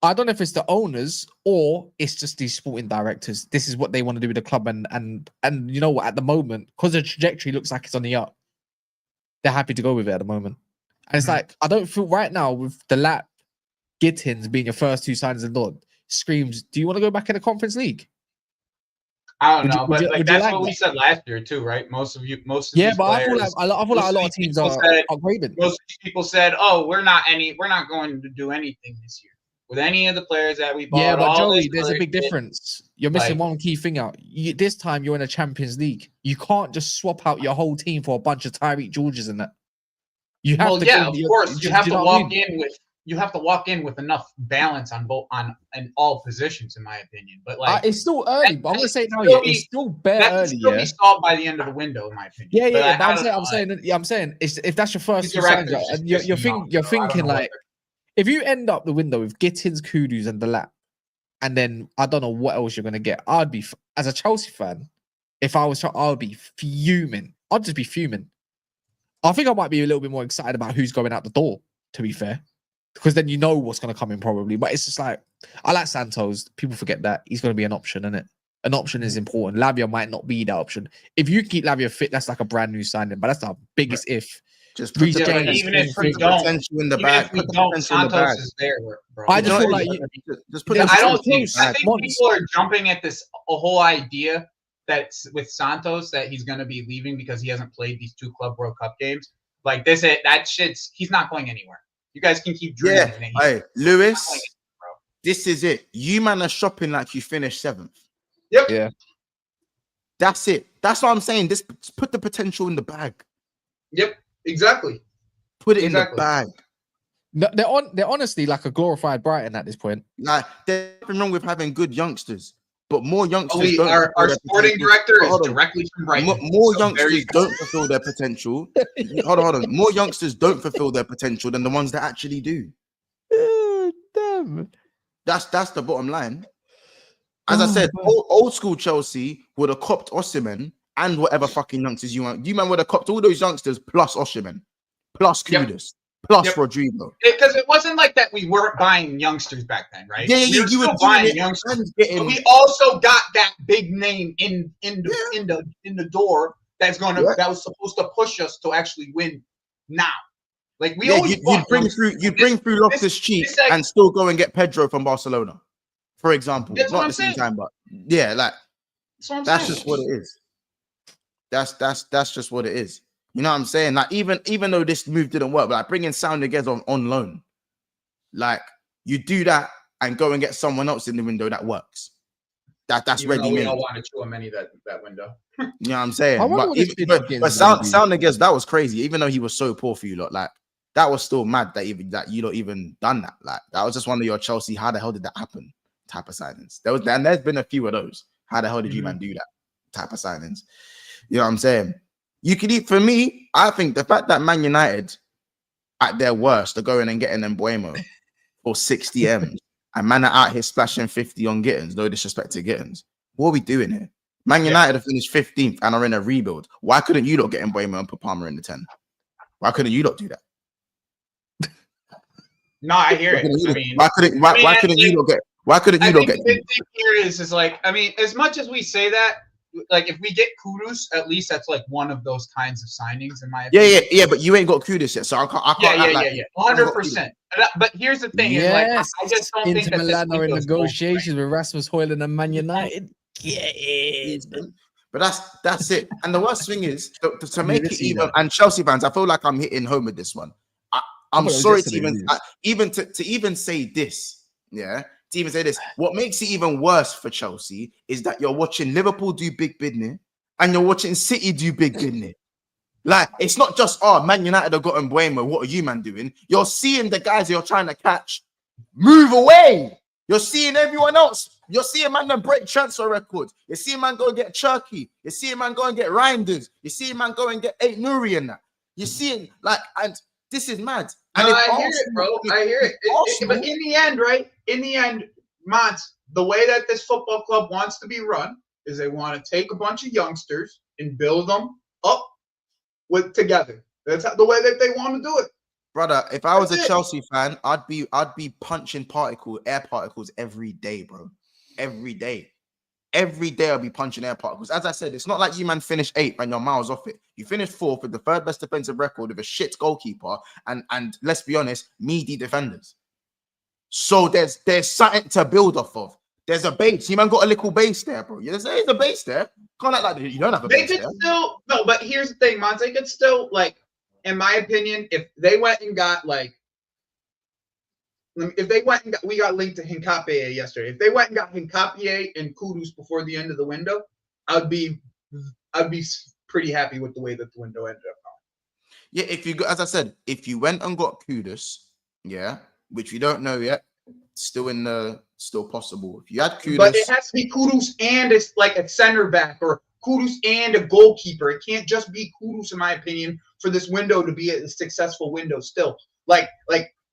I don't know if it's the owners or it's just these sporting directors. This is what they want to do with the club, and you know what? At the moment, because the trajectory looks like it's on the up, they're happy to go with it at the moment. And it's like I don't feel right now with the lap Gittens being your first two signings in Lord screams. Do you want to go back in the Conference League? I don't know, but that's what we said last year too, right? Most of these but players, I feel like a lot of teams are upgrading. Most of these people said, "Oh, we're not going to do anything this year with any of the players that we bought." Yeah, but Joey, there's a big difference. You're missing one key thing out. This time you're in a Champions League. You can't just swap out your whole team for a bunch of Tyreek Georges in that. You have to. Of course, you have to walk in with. You have to walk in with enough balance on all positions, in my opinion. But like, it's still early. But I'm gonna say now, it's still bare early. That can still be solved by the end of the window, in my opinion. Yeah. But I'm saying, if that's your first two signs, you're thinking like, if you end up the window with Gittens, Kudus, and the lap, and then I don't know what else you're gonna get. I'd be, as a Chelsea fan, if I was, I would be fuming. I'd just be fuming. I think I might be a little bit more excited about who's going out the door. To be fair. Because then you know what's going to come in probably. But it's just like, I like Santos. People forget that. He's going to be an option, isn't it? An option is important. Lavia might not be that option. If you keep Lavia fit, that's like a brand new signing. But that's the biggest if. Just put the even if we don't, potential in the bag. Put the potential in the bag. Is there, bro. I just feel like just put. I think people are jumping at this whole idea that with Santos that he's going to be leaving because he hasn't played these 2 Club World Cup games. Like this, that shit's. He's not going anywhere. You guys can keep dreaming. Yeah. Hey, Lewis, this is it. You man are shopping like you finished 7th. Yep. Yeah. That's it. That's what I'm saying. This put the potential in the bag. Yep. Exactly. Put it in the bag. No, they're honestly like a glorified Brighton at this point. Like there's nothing wrong with having good youngsters, but more youngsters. Our sporting director is directly from Brighton. More youngsters don't fulfill their potential. Hold on. More youngsters don't fulfill their potential than the ones that actually do. Damn. That's the bottom line. As I said, old school Chelsea would have copped Osimhen and whatever fucking youngsters you want. You man would have copped all those youngsters plus Osimhen, plus Kudus, plus Rodrigo. Because it wasn't like that we weren't buying youngsters back then, right? Yeah, you were buying youngsters. But we also got that big name in the door that was supposed to push us to actually win now. Like we always you'd bring through Loftus-Cheek and still go and get Pedro from Barcelona, for example. That's not at the same time, but yeah, like that's just what it is. That's just what it is. You know what I'm saying? Like even though this move didn't work, but like bringing Sound again on loan, like you do that and go and get someone else in the window that works. That's ready made. We don't want to chew him any that window. You know what I'm saying? But Sound again, that was crazy. Even though he was so poor for you lot, like that was still mad that you don't even done that. Like that was just one of your Chelsea. How the hell did that happen? Type of signings. There's been a few of those. How the hell did you man do that? Type of signings. You know what I'm saying? You could eat for me. I think the fact that Man United, at their worst, are going and getting Mbeumo for 60 M's, and man are out here splashing 50 on Gittens. No disrespect to Gittens. What are we doing here? Man United have finished 15th and are in a rebuild. Why couldn't you not get Mbeumo and put Palmer in the 10? Why couldn't you not do that? No, I hear it. Why couldn't you not get? Why couldn't you not get? The big thing here is like, I mean, as much as we say that. Like if we get Kudus, at least that's like one of those kinds of signings in my opinion. Yeah. But you ain't got Kudus yet, so I can't. 100%. But here's the thing: is like I just don't think that Milan are in negotiations with Rasmus Højlund and Man United. But that's it. And the worst thing is to make it even. And Chelsea fans, I feel like I'm hitting home with this one. I'm sorry to even say this. Yeah. To even say this, what makes it even worse for Chelsea is that you're watching Liverpool do big business and you're watching City do big business. Like, it's not just, Man United have got Mbeumo. What are you, man, doing? You're seeing the guys you're trying to catch move away. You're seeing everyone else. You're seeing man break transfer records. You're seeing man go and get Cherky. You're seeing man go and get Reinders. You're seeing man go and get 8 Nuri and that. You're seeing, like, and this is mad. And I hear it, bro. I hear it. But in the end, right? In the end, Mons, the way that this football club wants to be run is they want to take a bunch of youngsters and build them up together. That's the way that they want to do it. Brother, if I was a Chelsea fan, I'd be punching air particles every day, bro. Every day. Every day I'll be punching air particles. As I said, it's not like you man finished 8th and you're miles off it. You finished 4th with the 3rd best defensive record with a shit goalkeeper and let's be honest, meaty defenders. So there's something to build off of. There's a base. You man got a little base there, bro. There's a base there. Can't act like you don't have a base there. No, but here's the thing, Mons. They could still, like, in my opinion, if they went and got, like, we got linked to Hincapié yesterday. If they went and got Hincapié and Kudus before the end of the window, I'd be pretty happy with the way that the window ended up going. Yeah, as I said, if you went and got Kudus, yeah, which we don't know yet, still possible. If you had Kudus, but it has to be Kudus and it's like a center back or Kudus and a goalkeeper. It can't just be Kudus, in my opinion, for this window to be a successful window. Still, like.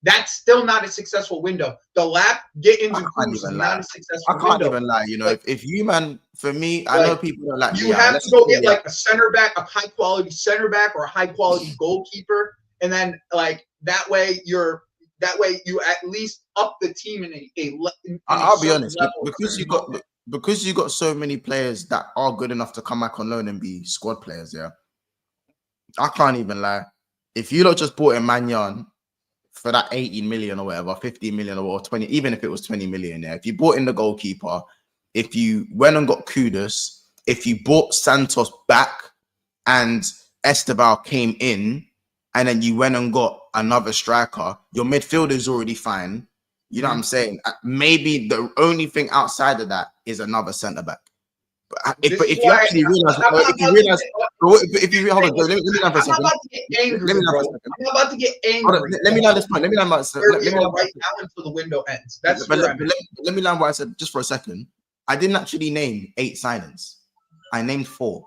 That's still not a successful window. The lap Gittens and Kudus is not a successful window. I can't even lie. You know, like, if you man, for me, I know people are like, you have to go get like a center back, a high quality center back, or a high quality goalkeeper, and then like that way you at least up the team I'll be honest, because you got so many players that are good enough to come back on loan and be squad players. Yeah, I can't even lie. If you lot just bought a Magnan for that 18 million or whatever, 15 million or 20, even if it was 20 million, yeah. If you bought in the goalkeeper, if you went and got Kudus, if you bought Santos back and Esteban came in, and then you went and got another striker, your midfield is already fine. You know what I'm saying? Maybe the only thing outside of that is another centre back. But if you actually realize, hold on, let me land for a second. I'm about to get angry. I'm about to get angry. Let me land this point. Let me land right now until the window ends. That's let me land what I said just for a second. I didn't actually name 8 signings. I named 4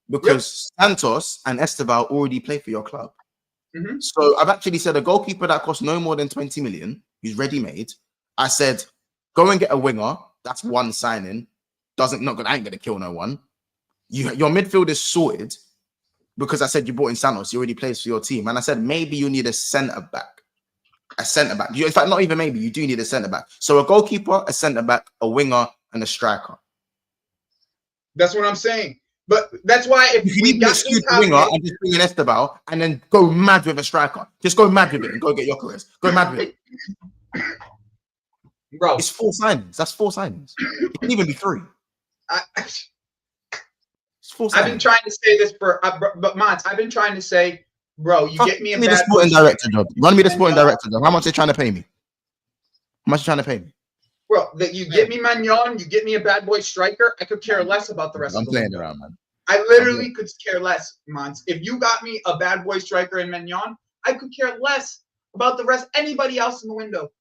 because Santos and Esteban already play for your club. Mm-hmm. So I've actually said a goalkeeper that costs no more than 20 million, who's ready-made. I said, go and get a winger. That's one signing. I ain't gonna kill no one. Your midfield is sorted because I said you bought in Santos. He already plays for your team, and I said maybe you need a centre back. In fact, not even maybe. You do need a centre back. So a goalkeeper, a centre back, a winger, and a striker. That's what I'm saying. But that's why if you need to excuse the winger and just bring in Esteban and then go mad with a striker. Just go mad with it and go get Gyökeres. Go mad with it. Bro. It's 4 signings. That's 4 signings. It can even be 3. It's 4 signings. I've been trying to say this but Mons, I've been trying to say, bro, you get me a bad sporting director job. Run me the sporting director job. How much are they trying to pay me? How much are you trying to pay me? Bro, that you get me Magnan, you get me a bad boy striker. I could care less about the rest of them. I'm playing around, man. I literally could care less, Mons. If you got me a bad boy striker in Magnan, I could care less about the rest. Anybody else in the window.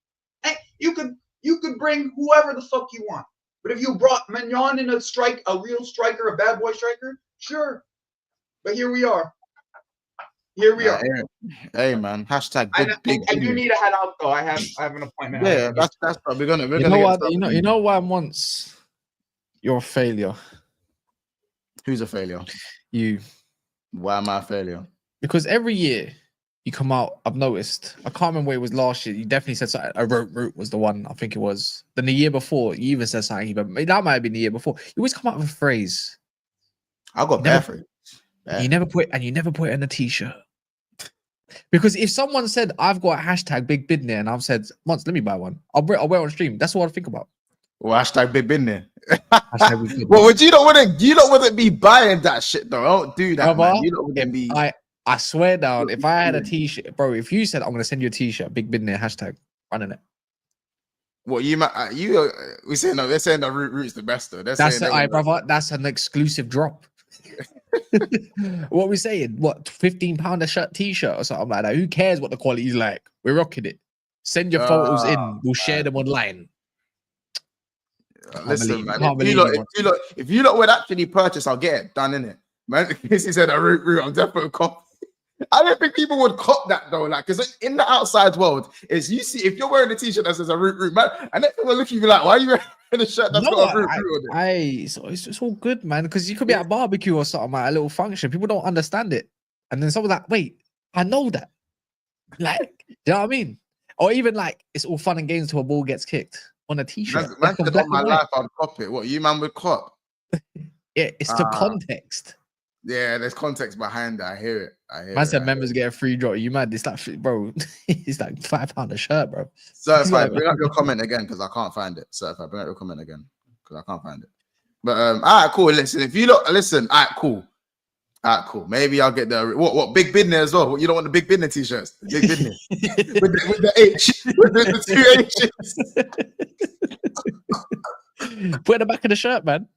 And you could bring whoever the fuck you want. But if you brought Magnan in a real striker, a bad boy striker, sure. But here we are. Hey man, hashtag I do need to head out though. I have an appointment. Yeah, that's probably gonna. You know why once you're a failure. Who's a failure? You. Why am I a failure? Because every year you come out. I've noticed. I can't remember where it was last year. You definitely said something. Root was the one. I think it was. Then the year before, you even said something. But that might have been the year before. You always come out with a phrase. I got bad for it. You never put it in a t-shirt. Because if someone said I've got a hashtag big bid there and I've said, Mons, let me buy one. I'll wear it on stream. That's what I think about. Well, hashtag big bid there. Well, would you don't want to be buying that shit though? Don't do that, man. You don't want to be. I swear down, if I had a t-shirt, bro, if you said I'm gonna send you a t-shirt, big bid there, hashtag running it. What we saying no? They're saying that Root's the best though. That's it, brother. That's an exclusive drop. What we saying? What, £15 a shirt, t-shirt or something like that? Who cares what the quality is like? We're rocking it. Send your photos in. We'll share them online. Listen, man. If you lot would actually purchase, I'll get it done in it, man. He said, "Root, I'm definitely copy." I don't think people would cop that though. Like, because in the outside world, is you see if you're wearing a t-shirt that says a root man, and then people look at you like, why are you wearing a shirt that's got a root on it? It's all good, man. Because you could be at a barbecue or something, at a little function. People don't understand it, and then someone's like, "Wait, I know that." Like, you know what I mean? Or even like, it's all fun and games till a ball gets kicked on a t-shirt. Man said on my life, I'd cop it. What you man would cop? Yeah, it's the context. Yeah, there's context behind that. I hear it. Man said members get a free drop. You mad? It's like, bro, it's like £5 a shirt, bro. Certified, bring up your comment again because I can't find it. Certified, bring up your comment again because I can't find it. But all right, cool. Listen, if you look, listen, all right, cool. Maybe I'll get the what big business as well. You don't want the big business t-shirts, big business with the H, with the 2 H's. Put it in the back of the shirt, man.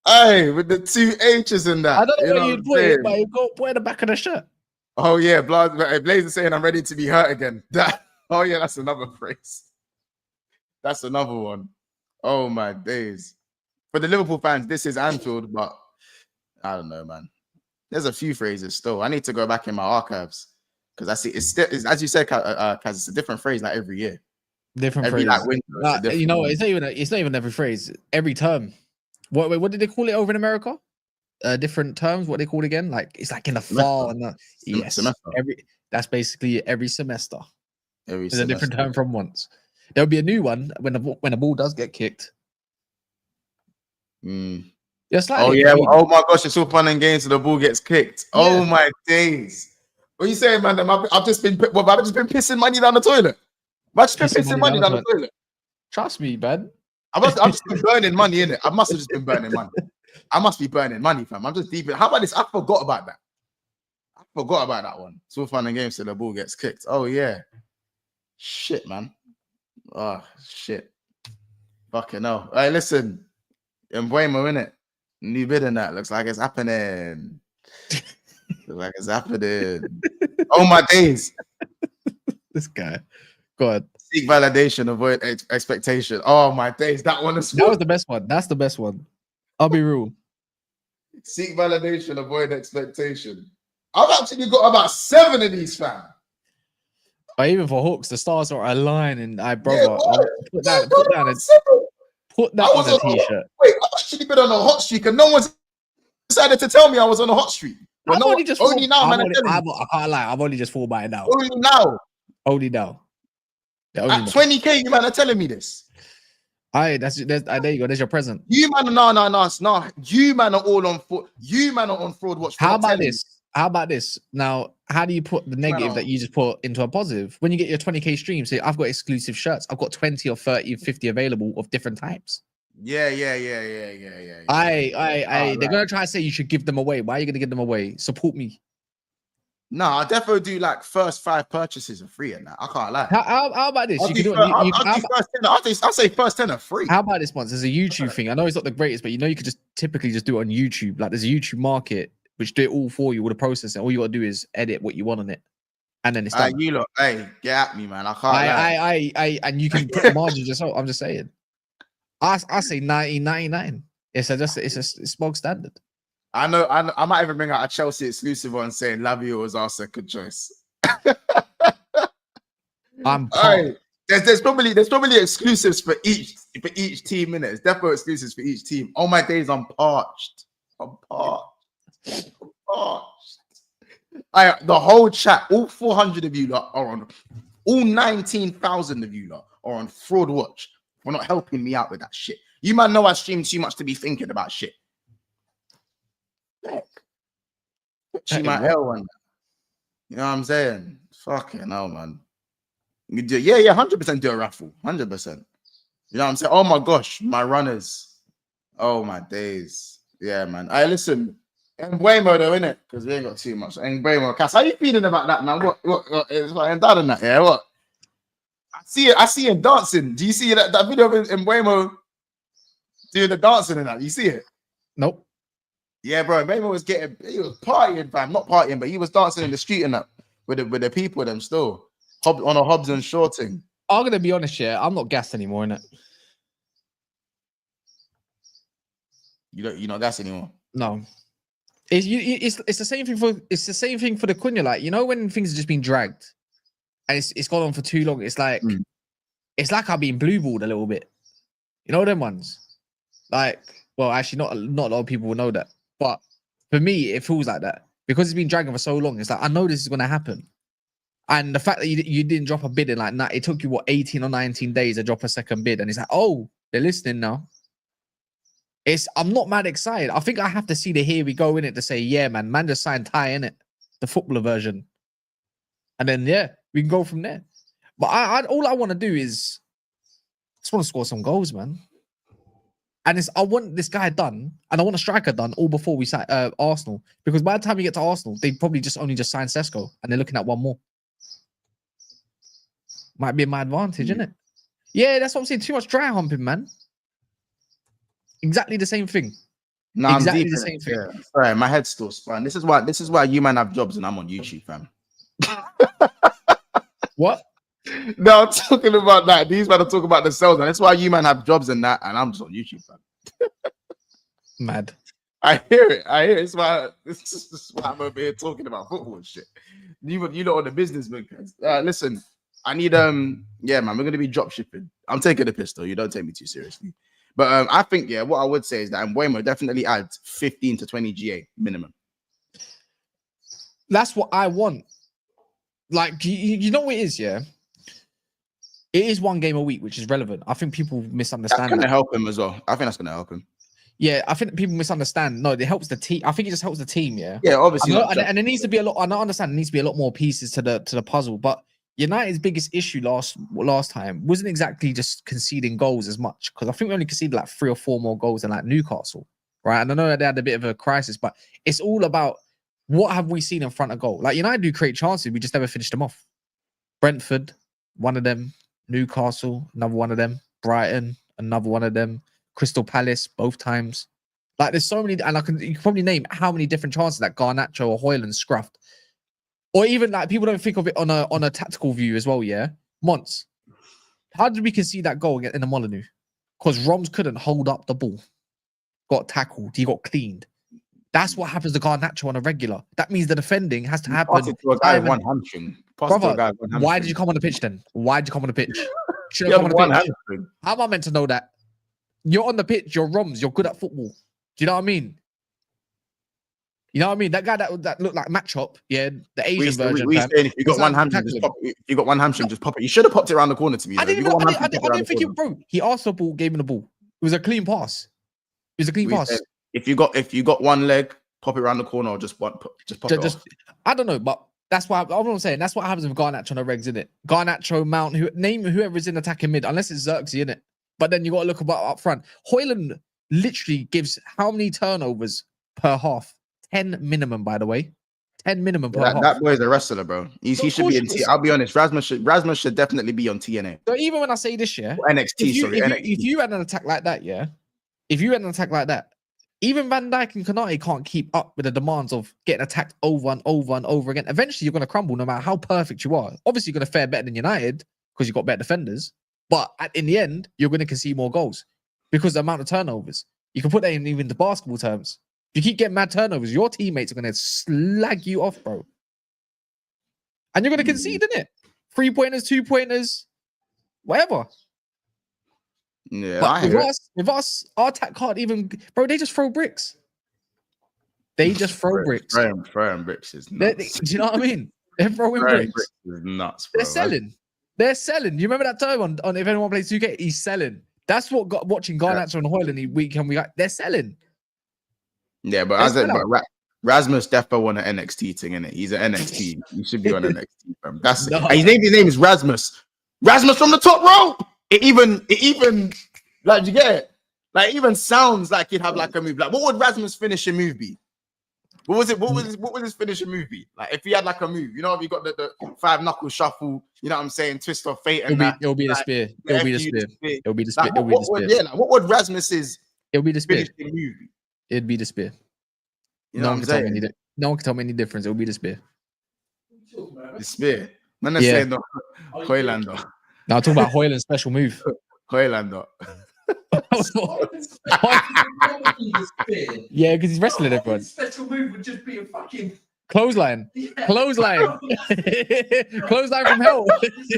Hey, with the 2 H's in that. I don't know where you'd put it, but you go put it in the back of the shirt. Oh yeah, Blaze is saying I'm ready to be hurt again. Oh yeah, that's another phrase. That's another one. Oh my days. For the Liverpool fans, this is Anfield, but I don't know, man. There's a few phrases still. I need to go back in my archives because I see it's as you said, Kaz, it's a different phrase like every year. Different every phrase. like window. You know, it's not even every phrase. Every term. What did they call it over in America? Different terms. What they call it again? Like it's like in the fall and yes, semester. That's basically every semester. There's a different term from once. There'll be a new one when the ball does get kicked. Yeah, oh yeah. Oh my gosh, it's all fun and games till the ball gets kicked. Yeah. Oh my days. What are you saying, man? I've just been pissing money down the toilet. I've just been pissing money down the toilet. Trust me, man. I've just been burning money in it. I must have just been burning money. I must be burning money, fam. I'm just deep in. How about this? I forgot about that. I forgot about that one. It's all fun and games till the ball gets kicked. Oh yeah. Shit, man. Oh shit. Fucking hell. Hey, listen. Mbeumo, innit? New bid in that. Looks like it's happening. Oh my days. This guy. Go ahead. Seek validation, avoid expectation. Oh my days. That one is that was the best one. That's the best one. I'll be real. Seek validation, avoid expectation. I've actually got about 7 of these, fam. But even for hooks, the stars are aligning. Brother, yeah, put that on a t-shirt. Wait, I've actually been on a hot streak and no one's decided to tell me I was on a hot streak. Well, I can't lie. I've only just thought about it now. Only now. At 20K, you man are telling me this. There you go. There's your present. You man, no. You man are all on foot. You man are on fraud watch. How about this? Now, how do you put the negative that you just put into a positive? When you get your 20K stream, say I've got exclusive shirts. I've got 20 or 30 or 50 available of different types. Yeah. They're gonna try to say you should give them away. Why are you gonna give them away? Support me. No, I definitely do like first 5 purchases are free and that. I can't lie. How about this? I'll say first 10 are free. How about this once? There's a YouTube thing. I know it's not the greatest, but you know you could just typically just do it on YouTube. Like there's a YouTube market which do it all for you with the processing. All you gotta do is edit what you want on it. And then it's done. You lot, hey, get at me, man. I can't and you can put the margins yourself. I'm just saying. I say 19.99. It's bog standard. I know. I might even bring out a Chelsea exclusive one saying Lavio was our second choice. I'm right. There's probably exclusives for each team, innit? There's definitely exclusives for each team. Oh my days, I'm parched. The whole chat, all 400 of you lot are on, all 19,000 of you lot are on fraud watch for not helping me out with that shit. You might know I stream too much to be thinking about shit. She might hell one. You know what I'm saying? Fucking hell, man. You do, 100% do a raffle. 100%. You know what I'm saying? Oh my gosh, my runners. Oh my days. Yeah, man. I listen. Mbeumo though, innit? Because we ain't got too much. Mbeumo, Cass, how you feeling about that, man? What is like dad in that? Yeah, what? I see him dancing. Do you see that video of Mbeumo doing the dancing in that? You see it? Nope. Yeah, bro. Mbeumo was partying, fam. Not partying, but he was dancing in the street and that with the people with them still. On a Hobbs and Shaw thing. I'm gonna be honest, yeah. I'm not gassed anymore, innit? You're not gassed anymore? No. It's the same thing for the Cunha. Like, you know, when things have just been dragged and it's gone on for too long, it's like I've been blue balled a little bit. You know them ones? Like, well, actually not a lot of people will know that. But for me, it feels like that. Because it's been dragging for so long, it's like I know this is gonna happen. And the fact that you didn't drop a bid in like that, it took you what 18 or 19 days to drop a second bid, and it's like, oh, they're listening now. I'm not mad excited. I think I have to see the here we go in it to say, yeah, man just signed Ty in it, the footballer version, and then yeah, we can go from there. But all I want to do is just want to score some goals, man. And I want this guy done, and I want a striker done all before we sign Arsenal, because by the time we get to Arsenal, they probably just signed Sesko, and they're looking at one more. Might be my advantage, isn't it? Yeah, that's what I'm saying. Too much dry humping, man. Exactly the same thing. No, exactly I'm deep the same thing. Yeah. Sorry, my head's still spun. This is why you man have jobs and I'm on YouTube, fam. What? No, I'm talking about that. These men are talking about the sales, and that's why you man have jobs and that, and I'm just on YouTube, fam. Mad. I hear it. This is why I'm over here talking about football and shit. You lot on the business, man. Listen, I need yeah, man, we're gonna be drop shipping. I'm taking the piss though. You don't take me too seriously. But I think, yeah, what I would say is that Mbeumo definitely adds 15 to 20 GA minimum. That's what I want. Like, you know what it is, yeah? It is one game a week, which is relevant. I think people misunderstand that's going to help him as well. I think that's going to help him. Yeah, I think people misunderstand. No, it helps the team. I think it just helps the team, yeah? Yeah, obviously. And there needs to be a lot, and I understand there needs to be a lot more pieces to the puzzle, but United's biggest issue last time wasn't exactly just conceding goals as much, because I think we only conceded like 3 or 4 more goals than like Newcastle, right? And I know that they had a bit of a crisis, but it's all about what have we seen in front of goal. Like, United do create chances, we just never finished them off. Brentford, one of them. Newcastle, another one of them. Brighton, another one of them. Crystal Palace, both times. Like, there's so many, and you can probably name how many different chances that Garnacho or Højlund scruffed. Or even like people don't think of it on a tactical view as well, yeah? Mons, how did we concede that goal in the Molineux? Because Roms couldn't hold up the ball. Got tackled. He got cleaned. That's what happens to Garnacho on a regular. That means the defending has to happen. To a guy one hamstring. Brother, why did you come on the pitch then? Why did you come on the pitch? Should have come on the pitch. How am I meant to know that? You're on the pitch. You're Roms. You're good at football. Do you know what I mean? You know what I mean? That guy that looked like Matchop, yeah, the Asian version. If you got one hamstring, just pop it. You should have popped it around the corner to me. I didn't think it broke. He asked for the ball, gave him the ball. It was a clean pass. It was a clean pass. If you got one leg, pop it around the corner, or just pop it off. I don't know, but that's why I'm saying. That's what happens with Garnacho on the regs, isn't it? Garnacho, Mount, name whoever is in attacking mid, unless it's Xerxes, in it. But then you got to look about up front. Højlund literally gives how many turnovers per half? 10 minimum, by the way. 10 minimum per half. That boy's a wrestler, bro. He should be in T. I'll be honest. Rasmus should definitely be on TNA. So even when I say this, yeah, NXT, if you had an attack like that, yeah, even Van Dijk and Konate can't keep up with the demands of getting attacked over and over and over again. Eventually, you're going to crumble no matter how perfect you are. Obviously, you're going to fare better than United because you've got better defenders. But in the end, you're going to concede more goals because the amount of turnovers. You can put that in even the basketball terms. If you keep getting mad turnovers, your teammates are going to slag you off, bro. And you're going to concede, innit? 3-pointers, 2-pointers, whatever. Yeah, but with us, our attack can't even, bro, they just throw bricks. They just throw bricks. Throwing bricks is nuts. Do you know what I mean? They're throwing bricks. Is nuts, bro. They're selling. You remember that time on if anyone plays 2K, he's selling. That's what watching Garnacho and Højlund weekend, they're selling. Yeah, but Rasmus defo won an NXT thing, innit? He's an NXT. He should be on NXT. That's his name is Rasmus. Rasmus from the top rope. It even like, you get it? Like, it even sounds like he'd have like a move. Like, what would Rasmus' finishing move be? What was his finishing move be? Like, if he had like a move, you know, if he got the 5 knuckle shuffle, you know what I'm saying, twist of fate, and it'll be the spear. It'll be the spear. Yeah, like, what would Rasmus's it'll be the spear move be? It'd be the spear. You know, no one can tell me any difference. It'll be the spear. The spear. Man, saying the Højlund. Now I'm talking about Højlund's special move. Højlund. Yeah, because he's wrestling everyone. Special move would just be a fucking Clothesline. Clothesline. Clothesline from hell.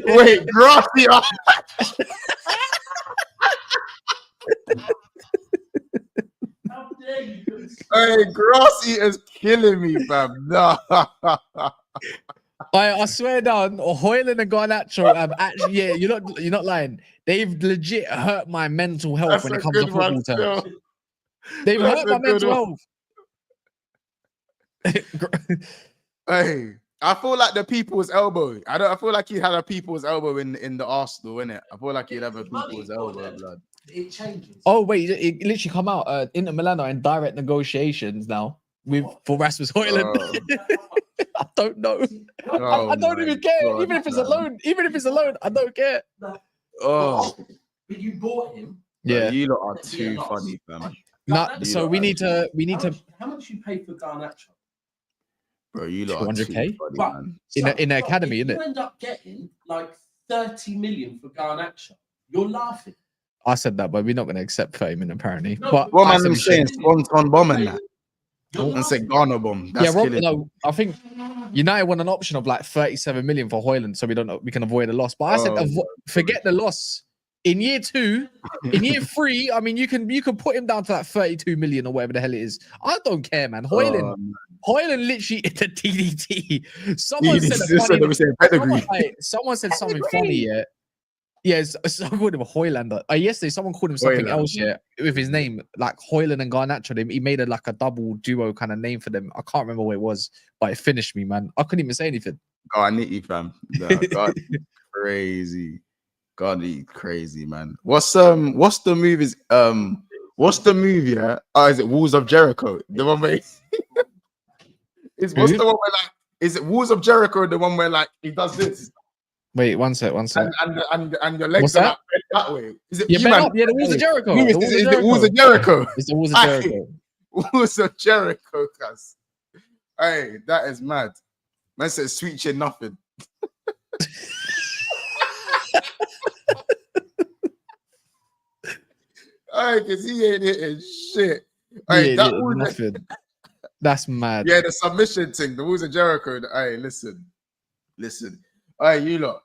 Wait, Gracia. how dare you? Hey, Grassy is killing me, fam. No. I swear down, Hoyland and Garnacho have actually, yeah, you're not lying. They've legit hurt my mental health That's when a it comes to good one football terms. still. They've That's hurt a my good mental one. health. Hey, I feel like the people's elbow. I feel like he had a people's elbow in the Arsenal, innit? I feel like he'd have a people's elbow, blood. It changes. Oh wait, it literally come out. Inter Milan are in direct negotiations now for Rasmus Hoyland. I don't know. Oh I don't even care. God, Even if it's man. a loan, I don't care. Oh, But you bought him. Yeah. you lot are too funny, fam. Nah, so we need to How much you pay for Garnacho? Bro, you lot are 200K? too funny, But man. in the academy, if innit? you end up getting like 30 million for Garnacho, you're laughing. I said that, but we're not going to accept 30 million apparently. No, but What I man said them we should. saying? Swanton bomb and that. You're And say laughing. Ghana bomb. That's Yeah, Rob, killing. no, I think United want an option of like 37 million for Hoyland, so we can avoid a loss. But I said forget the loss. In year 2, in year 3, I mean you can put him down to that 32 million or whatever the hell it is. I don't care, man. Hoyland literally in the DDT. Someone someone said something funny, yeah. Yes, I called him a Hoylander. Yesterday, someone called him something else, yeah, with his name, like Hoyland and Garnacho. He made like a double duo kind of name for them. I can't remember what it was, but it finished me, man. I couldn't even say anything. Garnity, fam. No, God, crazy. God, crazy, man. What's the movie? What's the movie? Yeah, is it Walls of Jericho? The one where is what's the one where like is it Walls of Jericho? The one where like he does this. Wait, one sec. And your legs What's are that? like bent that way. Is it Yeah, you, bent man? up. Yeah, the Walls of Jericho. Is it Walls of Jericho? It's the Walls of Jericho. Walls of Jericho, cuz. Hey, that is mad. Man said sweet chin nothing. Hey, because he ain't hitting shit. Hey, nothing. That's mad. Yeah, the submission thing, the Walls of Jericho. Hey, listen. Hey, you lot.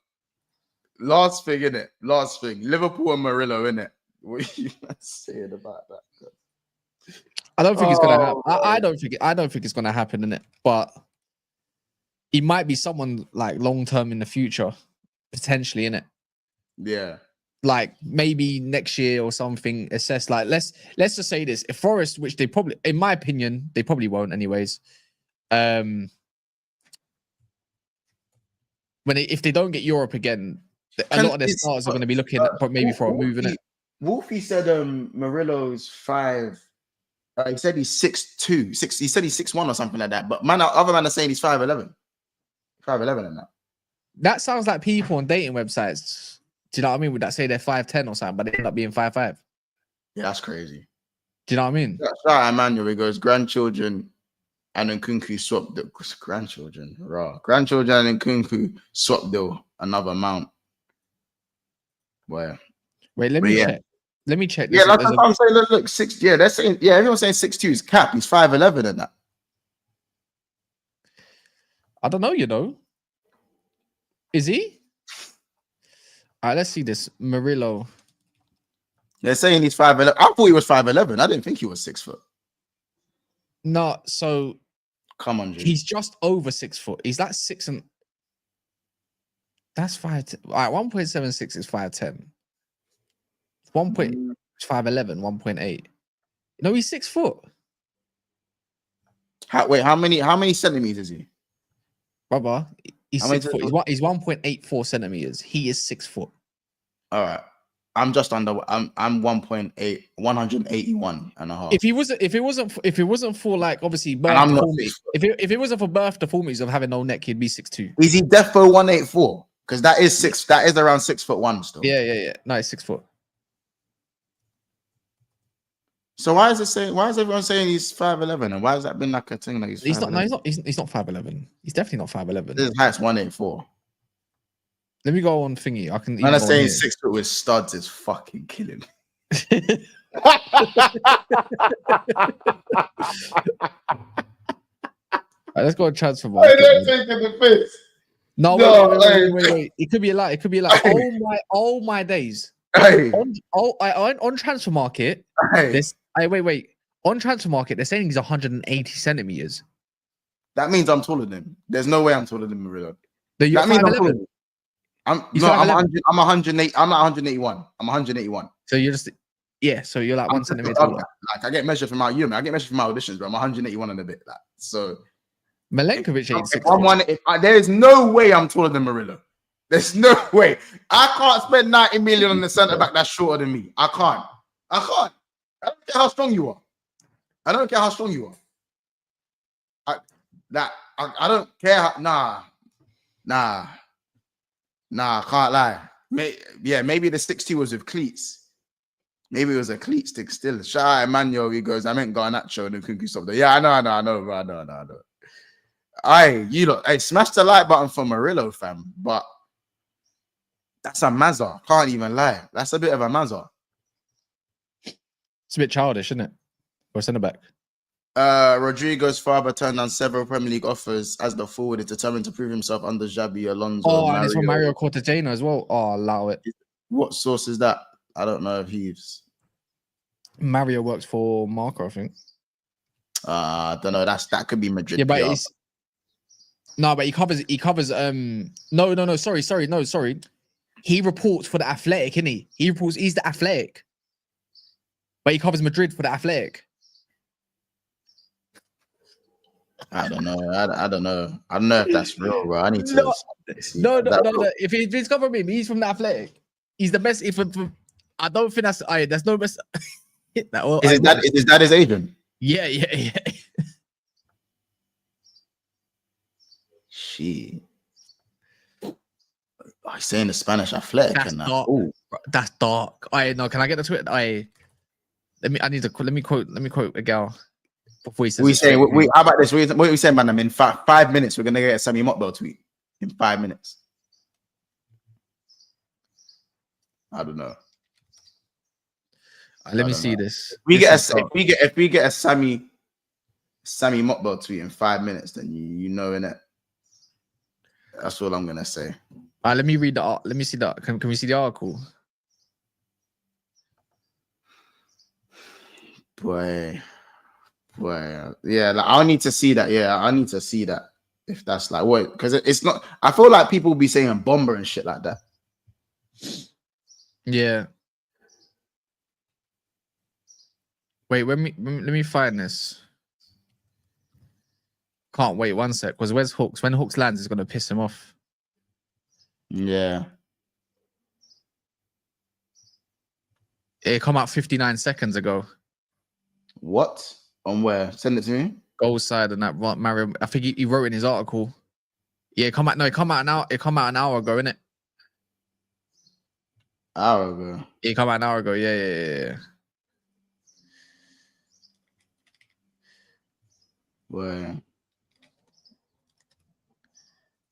Last thing, innit? Last thing. Liverpool and Murillo, innit? What are you saying about that? I don't think it's gonna happen. I don't think it's gonna happen, innit? But he might be someone like long term in the future, potentially, innit? Yeah. Like maybe next year or something. Assess like let's just say this: if Forest, which they probably, in my opinion, they probably won't, anyways. If they don't get Europe again, a lot of their stars are going to be looking maybe for a move, innit? Wolfie said Murillo's 5. He said he's 6'2". He said he's 6'1" or something like that. But other man are saying he's 5'11". 5'11" and that. That sounds like people on dating websites. Do you know what I mean? Would that say they're 5'10" or something, but they end up being 5'5"? Yeah, that's crazy. Do you know what I mean? Shout out Emmanuel. He goes, grandchildren and Nkunku swapped the grandchildren. Grandchildren and Nkunku swapped the another mount. Where? Wait, let me check. Let me check. Yeah, that's what I'm saying. Look, 6. Yeah, they're saying. Yeah, everyone's saying 6'2" is cap. He's 5'11" and that. I don't know. You know, is he? All right, let's see this. Murillo. They're saying he's 5'11". I thought he was 5'11". I didn't think he was 6 foot. No, so come on, G. He's just over 6 foot. He's like 6 and that's 5. All right, 1.76 is 5'10". 5'11", 1.8. No, he's 6 foot. Wait, how many centimeters is he? Brother, he's 6 foot. He's 1.84 centimeters. He is 6 foot. All right. I'm just under. I'm 1.8, 181 and a half. If it wasn't for like obviously birth deformities, if it wasn't for birth deformities of having no neck, he'd be 6'2". Is he defo 184? Because that is 6. That is around 6'1" still. Yeah. No, he's 6 foot. So why is everyone saying he's 5'11"? And why has that been like a thing? Like he's not 5'11". He's definitely not 5'11". His height's 184. Let me go on thingy. I can. Man, I'm saying 6 foot with studs is fucking killing. Let's go on transfer Hey, market. they're Man. taking the piss. No, No, wait. It could be a lie. It could be like, oh my days. Hey, On transfer market, hey. wait. On transfer market, they're saying he's 180 centimeters. That means I'm taller than him. There's no way I'm taller than Murillo. You're That means I'm 5'11". taller than him. I'm 5'11". 108. I'm not 181. I'm 181. So you're just so you're like 1 centimeter Like taller. I get measured from my I get measured from my auditions, bro. I'm 181 and a bit. Like so. Milenkovic ain't 6 there's no way I'm taller than Murillo. There's no way. I can't spend 90 million on the centre back that's shorter than me. I can't. I don't care how strong you are. I don't care how, nah, I can't lie. Maybe the 6'2" was with cleats. Maybe it was a cleat stick still. Shout out Emmanuel, he goes, I meant Garnacho and Nkunku stuff. Yeah, I know, bro. I know. Smash the like button for Murillo, fam. But that's a mazza. Can't even lie. That's a bit of a mazza. It's a bit childish, isn't it? Or centre back. Rodrigo's father turned down several Premier League offers as the forward is determined to prove himself under Xabi Alonso. And it's from Mario Cortegeno as well. Oh, allow it. What source is that? I don't know if he's Mario works for Marco, I think. I don't know. That could be Madrid. Yeah, but it's but he covers no, sorry. He reports for the Athletic, isn't he? He's the Athletic. But he covers Madrid for the Athletic. I don't know. I don't know. I don't know if that's real, bro. I need to No. If he's covering him, he's from the Athletic. He's the best. I don't think there's no best. Is that his agent? Yeah. She. He's saying the Spanish Athletic. That's dark. That's dark. No. Can I get the Twitter? Let me quote a gal before he says. How about this? What are we saying, man? In 5 minutes, we're gonna get a Sammy Motbell tweet. In 5 minutes. I don't know. Let me see this. If we get a Sammy Motbell tweet in 5 minutes, then you know, innit? That's all I'm gonna say. Let me read the art. Let me see that. Can we see the article? Boy. Yeah, like I'll need to see that. Yeah, I need to see that. If that's like what, because it's not. I feel like people will be saying bomber and shit like that. Yeah. Wait, let me find this. Can't wait 1 sec. Because where's Hooks? When Hooks lands, it's gonna piss him off. Yeah. It come out 59 seconds ago. What? On where? Send it to me. Goal side and that Mario. I think he wrote in his article. Yeah, it come out an hour ago, innit? Hour ago. It come out an hour ago. Yeah. Well,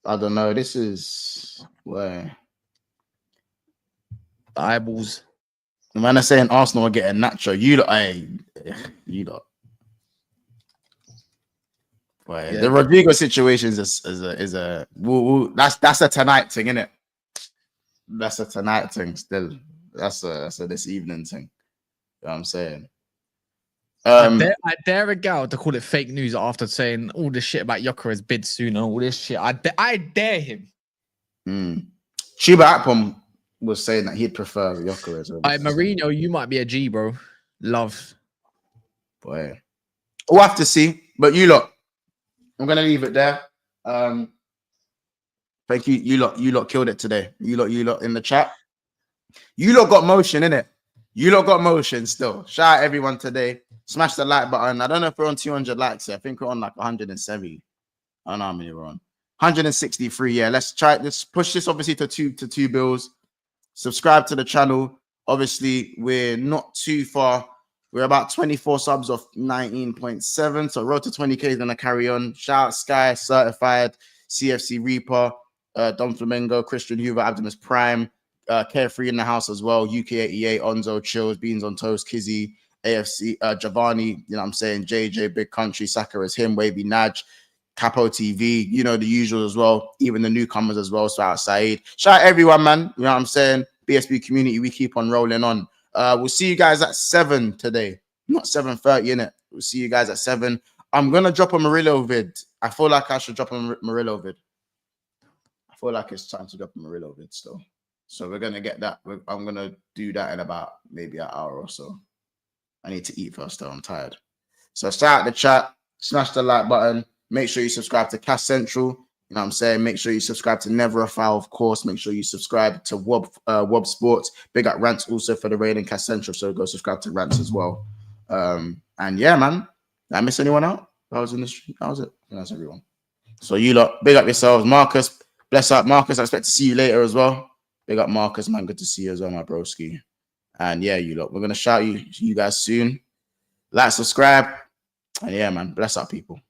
I don't know. This is where the eyeballs. The man are saying Arsenal are getting Nacho. You lot. Well, the Rodrigo situation is a that's a tonight thing, isn't it? That's a tonight thing. Still, that's a this evening thing. You know what I'm saying? I dare a gal to call it fake news after saying all this shit about Gyökeres bid soon and all this shit. I dare him. Chuba Akpom was saying that he'd prefer Gyökeres. Mourinho, you might be a G, bro. Love. Boy. We'll have to see. But you lot, I'm gonna leave it there. Thank you. You lot killed it today. You lot in the chat. You lot got motion, innit? You lot got motion still. Shout out everyone today. Smash the like button. I don't know if we're on 200 likes here. I think we're on like 170. I don't know how many we're on. 163. Yeah, let's push this obviously to two bills. Subscribe to the channel. Obviously, we're not too far. We're about 24 subs off 19.7. So road to 20k is gonna carry on. Shout out Sky, Certified, CFC Reaper, Don Flamengo, Christian Hoover, Optimus Prime, Carefree in the house as well. UK88, Onzo, Chills, Beans on Toast, Kizzy, AFC, Giovanni, you know what I'm saying? JJ, Big Country, Sakura's him, Wavy Naj, Capo TV, you know, the usual as well. Even the newcomers as well. So outside. Shout out everyone, man. You know what I'm saying? BSB community, we keep on rolling on. We'll see you guys at 7 today. Not 7:30, innit? We'll see you guys at 7. I'm going to drop a Murillo vid. I feel like I should drop a Murillo vid. I feel like it's time to drop a Murillo vid still. So we're going to get that. I'm going to do that in about maybe an hour or so. I need to eat first though. I'm tired. So shout out the chat. Smash the like button. Make sure you subscribe to Cash Central. You know what I'm saying? Make sure you subscribe to Never a Foul, of course. Make sure you subscribe to Wob Sports. Big up Rants also for the raid and Cash Central. So go subscribe to Rants as well. And yeah, man. Did I miss anyone out? That was in the street. That was it. That's everyone. So you lot, big up yourselves. Marcus, bless up. Marcus, I expect to see you later as well. Big up Marcus, man. Good to see you as well, my broski. And yeah, you lot, we're going to shout you guys soon. Like, subscribe. And yeah, man, bless up, people.